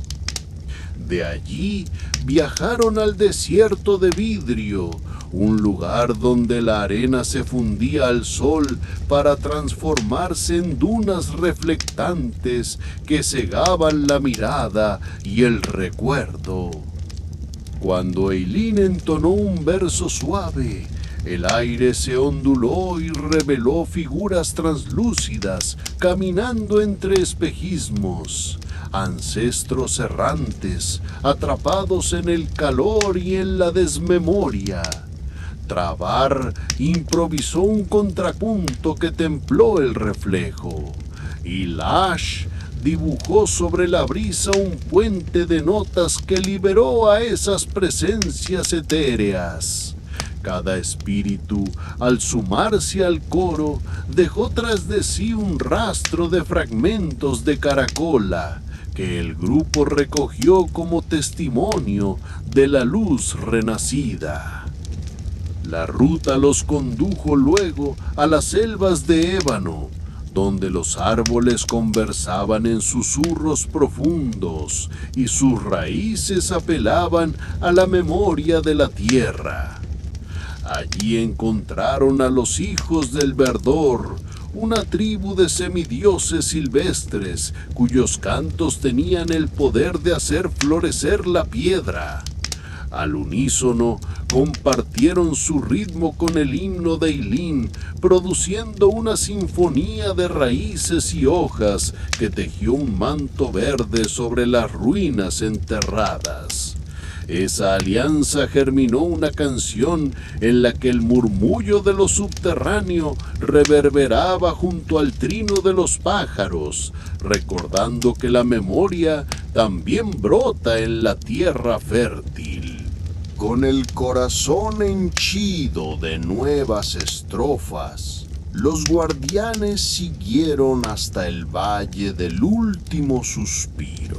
De allí viajaron al desierto de vidrio, un lugar donde la arena se fundía al sol para transformarse en dunas reflectantes que cegaban la mirada y el recuerdo. Cuando Ailín entonó un verso suave, el aire se onduló y reveló figuras translúcidas caminando entre espejismos. Ancestros errantes, atrapados en el calor y en la desmemoria. Trabar improvisó un contrapunto que templó el reflejo, y Lash dibujó sobre la brisa un puente de notas que liberó a esas presencias etéreas. Cada espíritu, al sumarse al coro, dejó tras de sí un rastro de fragmentos de caracola, que el grupo recogió como testimonio de la luz renacida. La ruta los condujo luego a las selvas de ébano, donde los árboles conversaban en susurros profundos y sus raíces apelaban a la memoria de la tierra. Allí encontraron a los hijos del verdor, una tribu de semidioses silvestres cuyos cantos tenían el poder de hacer florecer la piedra. Al unísono compartieron su ritmo con el himno de Ailín, produciendo una sinfonía de raíces y hojas que tejió un manto verde sobre las ruinas enterradas. Esa alianza germinó una canción en la que el murmullo de lo subterráneo reverberaba junto al trino de los pájaros, recordando que la memoria también brota en la tierra fértil. Con el corazón henchido de nuevas estrofas, los guardianes siguieron hasta el valle del último suspiro,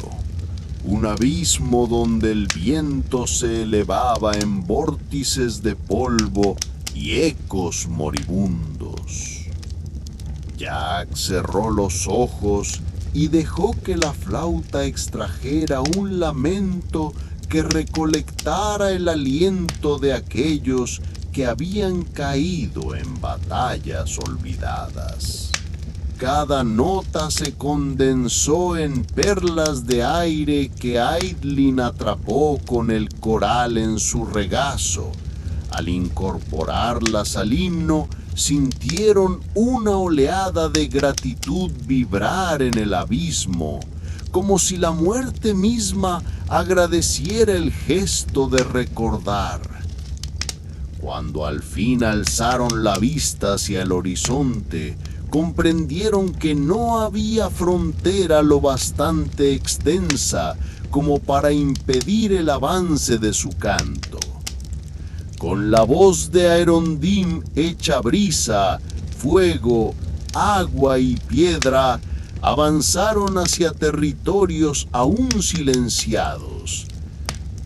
un abismo donde el viento se elevaba en vórtices de polvo y ecos moribundos. Jack cerró los ojos y dejó que la flauta extrajera un lamento que recolectara el aliento de aquellos que habían caído en batallas olvidadas. Cada nota se condensó en perlas de aire que Aidlin atrapó con el coral en su regazo. Al incorporarlas al himno, sintieron una oleada de gratitud vibrar en el abismo, como si la muerte misma agradeciera el gesto de recordar. Cuando al fin alzaron la vista hacia el horizonte, comprendieron que no había frontera lo bastante extensa como para impedir el avance de su canto. Con la voz de Aerondim hecha brisa, fuego, agua y piedra, avanzaron hacia territorios aún silenciados.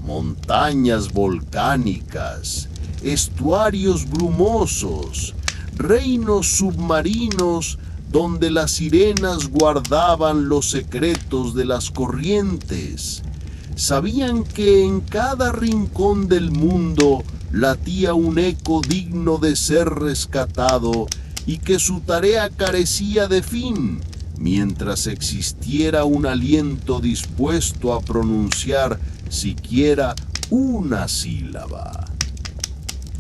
Montañas volcánicas, estuarios brumosos, reinos submarinos donde las sirenas guardaban los secretos de las corrientes. Sabían que en cada rincón del mundo latía un eco digno de ser rescatado y que su tarea carecía de fin, mientras existiera un aliento dispuesto a pronunciar siquiera una sílaba.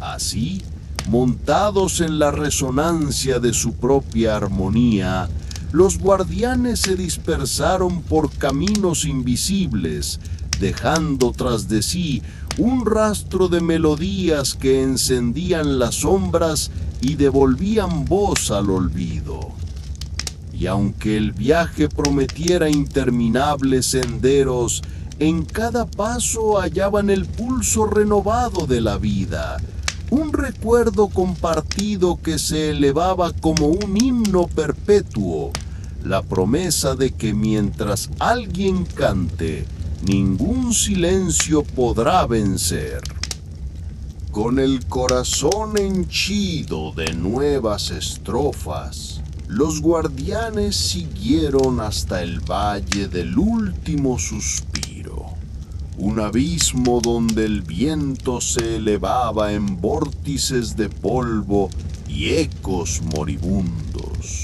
Así, montados en la resonancia de su propia armonía, los guardianes se dispersaron por caminos invisibles, dejando tras de sí un rastro de melodías que encendían las sombras y devolvían voz al olvido. Y aunque el viaje prometiera interminables senderos, en cada paso hallaban el pulso renovado de la vida, un recuerdo compartido que se elevaba como un himno perpetuo, la promesa de que mientras alguien cante, ningún silencio podrá vencer. Con el corazón henchido de nuevas estrofas, los guardianes siguieron hasta el valle del último suspiro, un abismo donde el viento se elevaba en vórtices de polvo y ecos moribundos.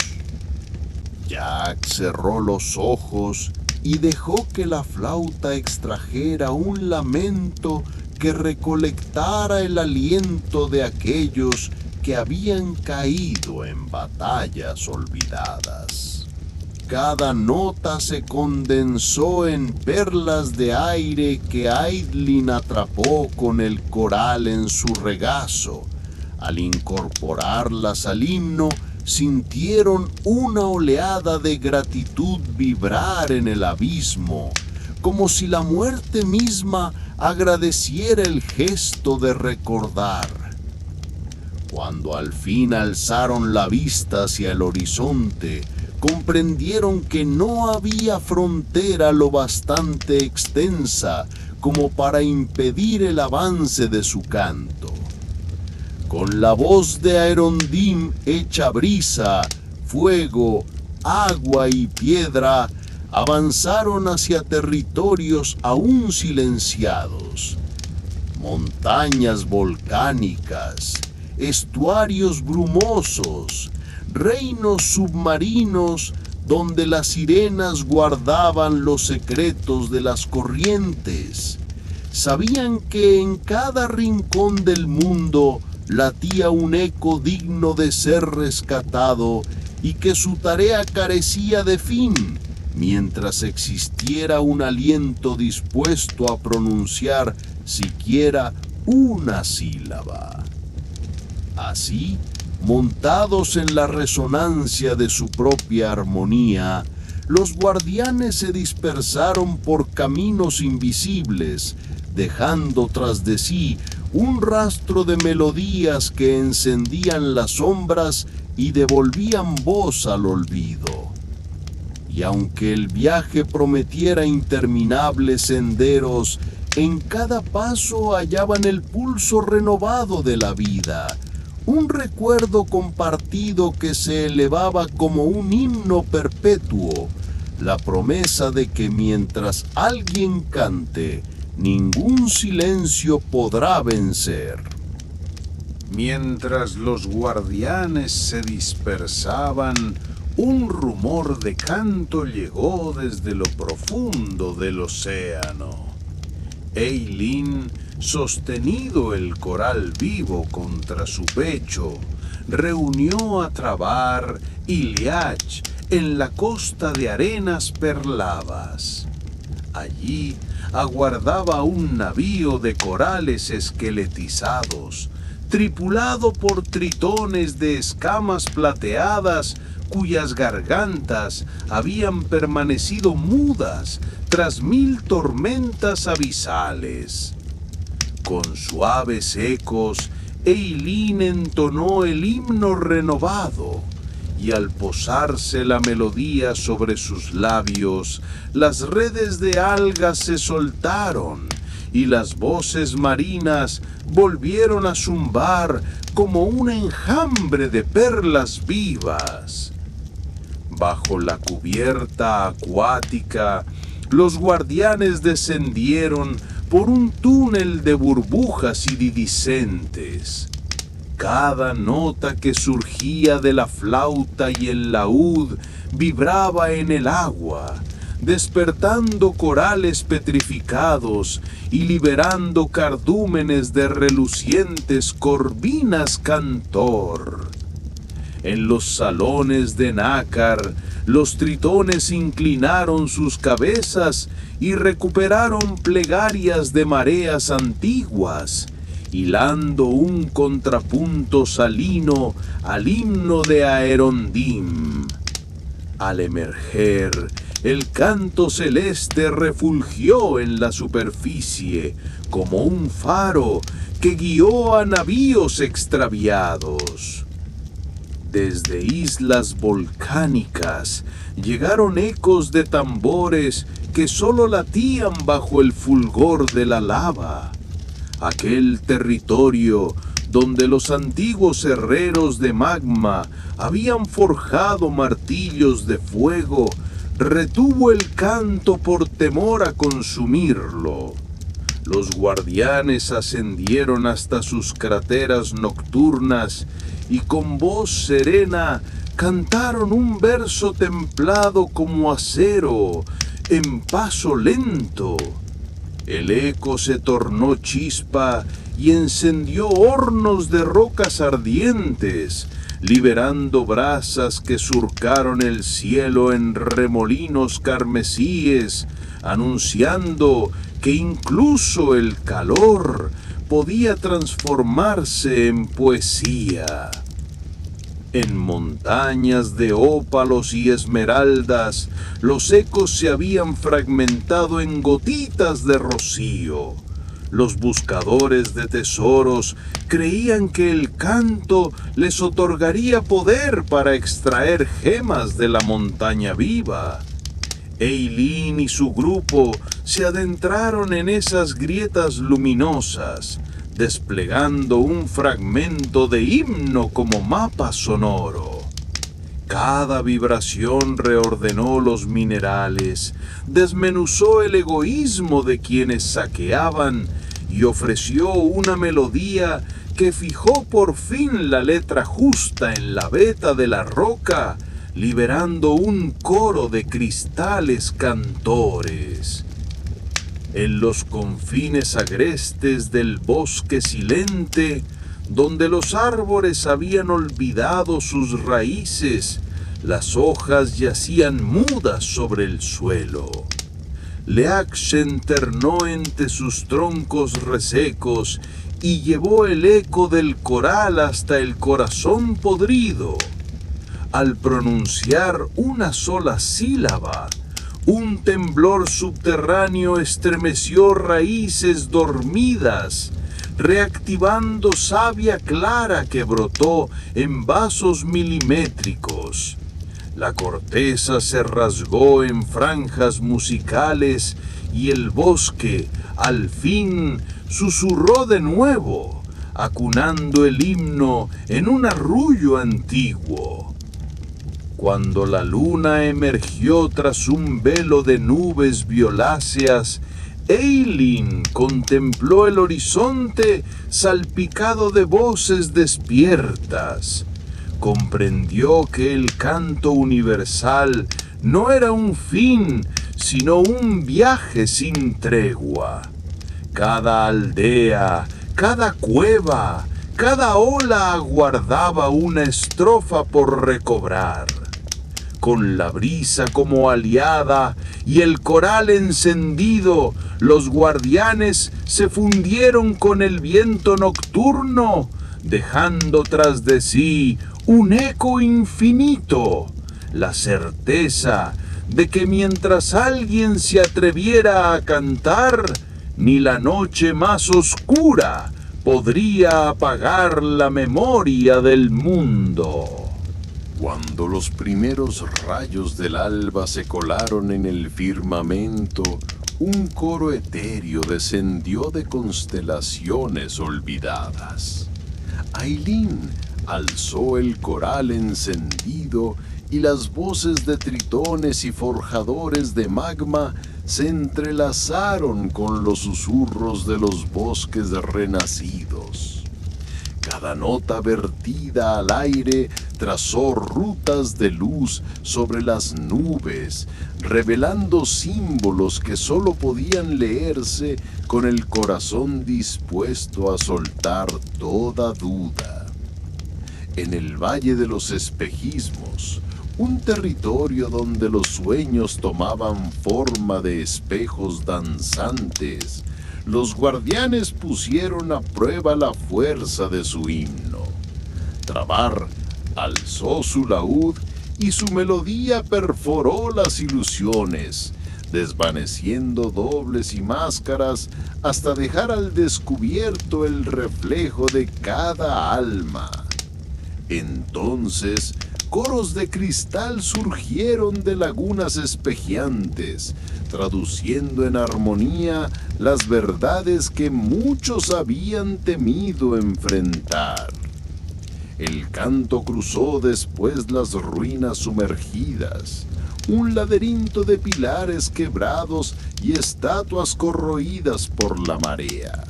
Jack cerró los ojos y dejó que la flauta extrajera un lamento que recolectara el aliento de aquellos que habían caído en batallas olvidadas. Cada nota se condensó en perlas de aire que Aidlin atrapó con el coral en su regazo. Al incorporarlas al himno, sintieron una oleada de gratitud vibrar en el abismo, como si la muerte misma agradeciera el gesto de recordar. Cuando al fin alzaron la vista hacia el horizonte, comprendieron que no había frontera lo bastante extensa como para impedir el avance de su canto. Con la voz de Aerondim hecha brisa, fuego, agua y piedra, avanzaron hacia territorios aún silenciados. Montañas volcánicas, estuarios brumosos, reinos submarinos donde las sirenas guardaban los secretos de las corrientes. Sabían que en cada rincón del mundo latía un eco digno de ser rescatado y que su tarea carecía de fin, mientras existiera un aliento dispuesto a pronunciar siquiera una sílaba. Así, montados en la resonancia de su propia armonía, los guardianes se dispersaron por caminos invisibles, dejando tras de sí un rastro de melodías que encendían las sombras y devolvían voz al olvido. y aunque el viaje prometiera interminables senderos, en cada paso hallaban el pulso renovado de la vida, un recuerdo compartido que se elevaba como un himno perpetuo, la promesa de que mientras alguien cante, ningún silencio podrá vencer. Mientras los guardianes se dispersaban, un rumor de canto llegó desde lo profundo del océano. Eileen, sostenido el coral vivo contra su pecho, reunió a Trabar y Liach en la costa de arenas perladas. Allí aguardaba un navío de corales esqueletizados, tripulado por tritones de escamas plateadas cuyas gargantas habían permanecido mudas tras 1000 tormentas abisales. Con suaves ecos, Eileen entonó el himno renovado, y al posarse la melodía sobre sus labios, las redes de algas se soltaron, y las voces marinas volvieron a zumbar como un enjambre de perlas vivas. Bajo la cubierta acuática, los guardianes descendieron por un túnel de burbujas iridiscentes. Cada nota que surgía de la flauta y el laúd vibraba en el agua, despertando corales petrificados y liberando cardúmenes de relucientes corvinas cantor. En los salones de nácar, los tritones inclinaron sus cabezas y recuperaron plegarias de mareas antiguas, hilando un contrapunto salino al himno de Aerondim. Al emerger, el canto celeste refulgió en la superficie como un faro que guió a navíos extraviados. Desde islas volcánicas llegaron ecos de tambores que solo latían bajo el fulgor de la lava. Aquel territorio donde los antiguos herreros de magma habían forjado martillos de fuego, retuvo el canto por temor a consumirlo. Los guardianes ascendieron hasta sus crateras nocturnas y con voz serena cantaron un verso templado como acero, en paso lento. El eco se tornó chispa y encendió hornos de rocas ardientes, liberando brasas que surcaron el cielo en remolinos carmesíes, anunciando que incluso el calor podía transformarse en poesía. En montañas de ópalos y esmeraldas, los ecos se habían fragmentado en gotitas de rocío. Los buscadores de tesoros creían que el canto les otorgaría poder para extraer gemas de la montaña viva. Eileen y su grupo se adentraron en esas grietas luminosas, desplegando un fragmento de himno como mapa sonoro. Cada vibración reordenó los minerales, desmenuzó el egoísmo de quienes saqueaban y ofreció una melodía que fijó por fin la letra justa en la veta de la roca, liberando un coro de cristales cantores. En los confines agrestes del bosque silente, donde los árboles habían olvidado sus raíces, las hojas yacían mudas sobre el suelo. Leak se internó entre sus troncos resecos y llevó el eco del coral hasta el corazón podrido. Al pronunciar una sola sílaba, un temblor subterráneo estremeció raíces dormidas, reactivando savia clara que brotó en vasos milimétricos. La corteza se rasgó en franjas musicales y el bosque, al fin, susurró de nuevo, acunando el himno en un arrullo antiguo. Cuando la luna emergió tras un velo de nubes violáceas, Eileen contempló el horizonte salpicado de voces despiertas. Comprendió que el canto universal no era un fin, sino un viaje sin tregua. Cada aldea, cada cueva, cada ola aguardaba una estrofa por recobrar. Con la brisa como aliada y el coral encendido, los guardianes se fundieron con el viento nocturno, dejando tras de sí un eco infinito, la certeza de que mientras alguien se atreviera a cantar, ni la noche más oscura podría apagar la memoria del mundo. Cuando los primeros rayos del alba se colaron en el firmamento, un coro etéreo descendió de constelaciones olvidadas. Eileen alzó el coral encendido y las voces de tritones y forjadores de magma se entrelazaron con los susurros de los bosques renacidos. Cada nota vertida al aire trazó rutas de luz sobre las nubes, revelando símbolos que solo podían leerse con el corazón dispuesto a soltar toda duda. En el Valle de los Espejismos, un territorio donde los sueños tomaban forma de espejos danzantes, los guardianes pusieron a prueba la fuerza de su himno. Trabar alzó su laúd y su melodía perforó las ilusiones, desvaneciendo dobles y máscaras hasta dejar al descubierto el reflejo de cada alma. Entonces, coros de cristal surgieron de lagunas espejeantes, traduciendo en armonía las verdades que muchos habían temido enfrentar. El canto cruzó después las ruinas sumergidas, un laberinto de pilares quebrados y estatuas corroídas por la marea.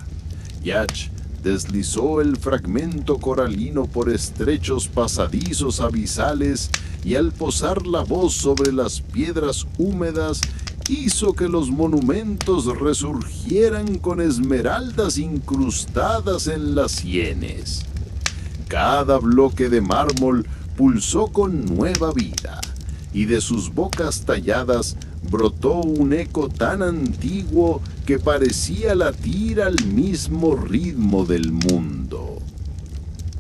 Yach deslizó el fragmento coralino por estrechos pasadizos abisales y al posar la voz sobre las piedras húmedas hizo que los monumentos resurgieran con esmeraldas incrustadas en las sienes. Cada bloque de mármol pulsó con nueva vida, y de sus bocas talladas brotó un eco tan antiguo que parecía latir al mismo ritmo del mundo.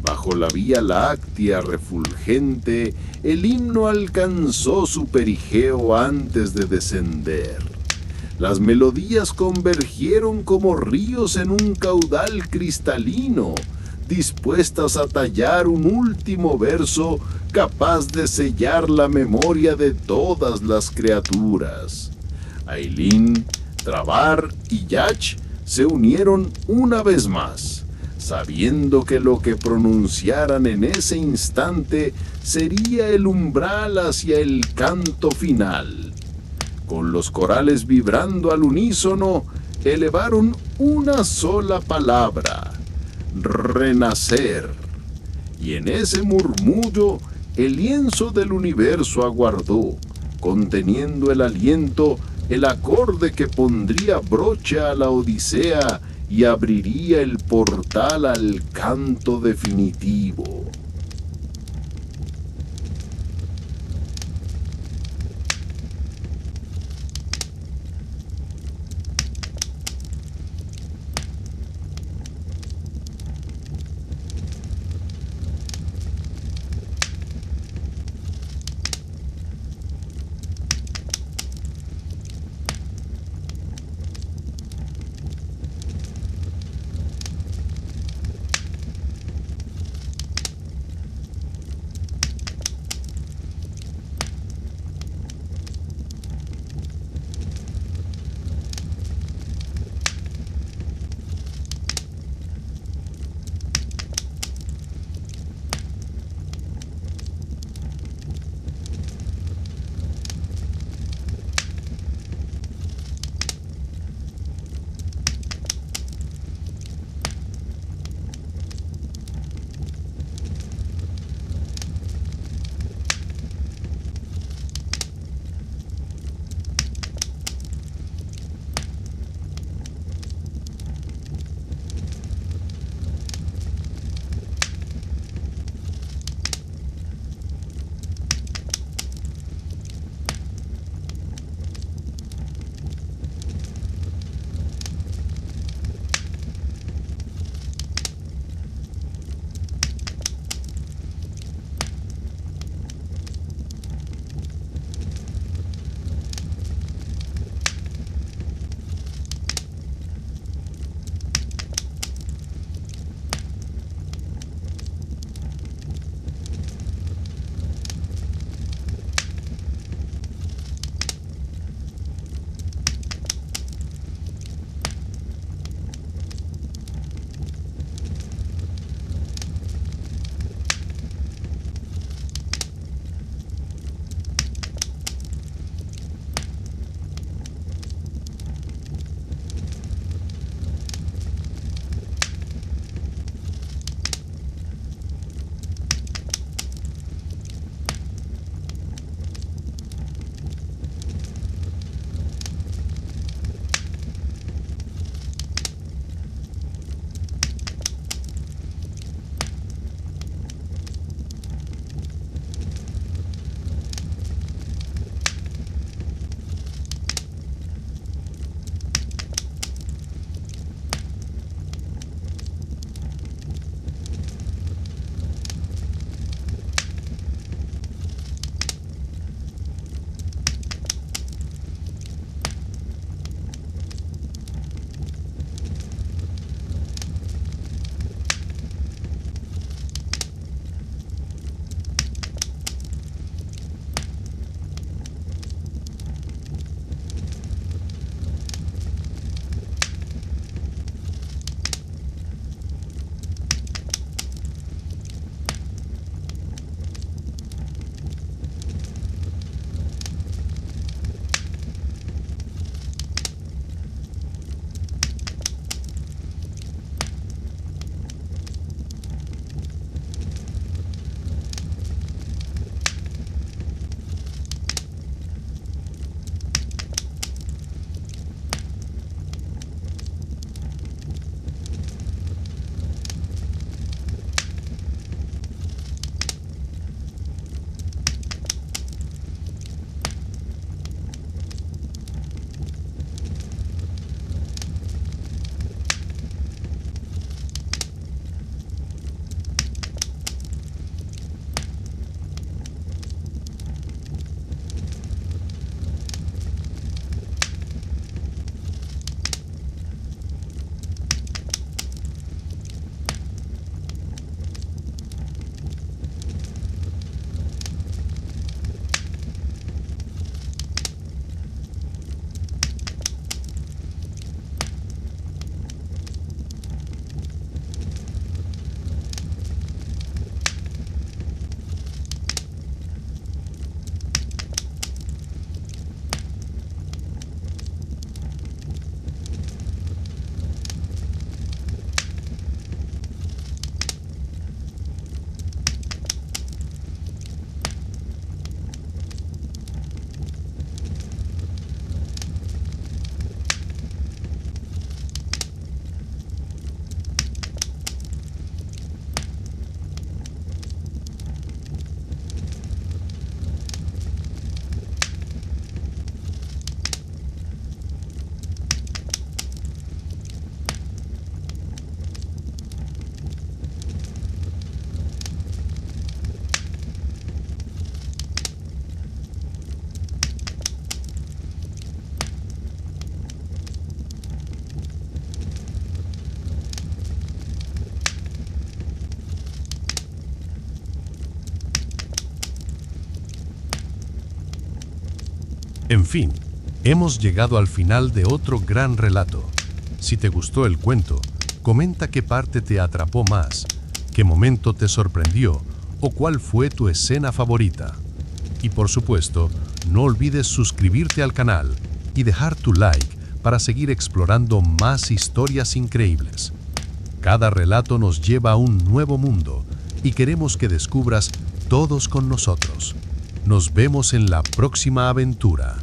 Bajo la Vía Láctea refulgente, el himno alcanzó su perigeo antes de descender. Las melodías convergieron como ríos en un caudal cristalino, dispuestas a tallar un último verso capaz de sellar la memoria de todas las criaturas. Eileen, Trabar y Yach se unieron una vez más, sabiendo que lo que pronunciaran en ese instante sería el umbral hacia el canto final. Con los corales vibrando al unísono, elevaron una sola palabra: renacer. Y en ese murmullo, el lienzo del universo aguardó, conteniendo el aliento, el acorde que pondría broche a la odisea y abriría el portal al canto definitivo. En fin, hemos llegado al final de otro gran relato. Si te gustó el cuento, comenta qué parte te atrapó más, qué momento te sorprendió o cuál fue tu escena favorita. Y por supuesto, no olvides suscribirte al canal y dejar tu like para seguir explorando más historias increíbles. Cada relato nos lleva a un nuevo mundo y queremos que descubras todos con nosotros. Nos vemos en la próxima aventura.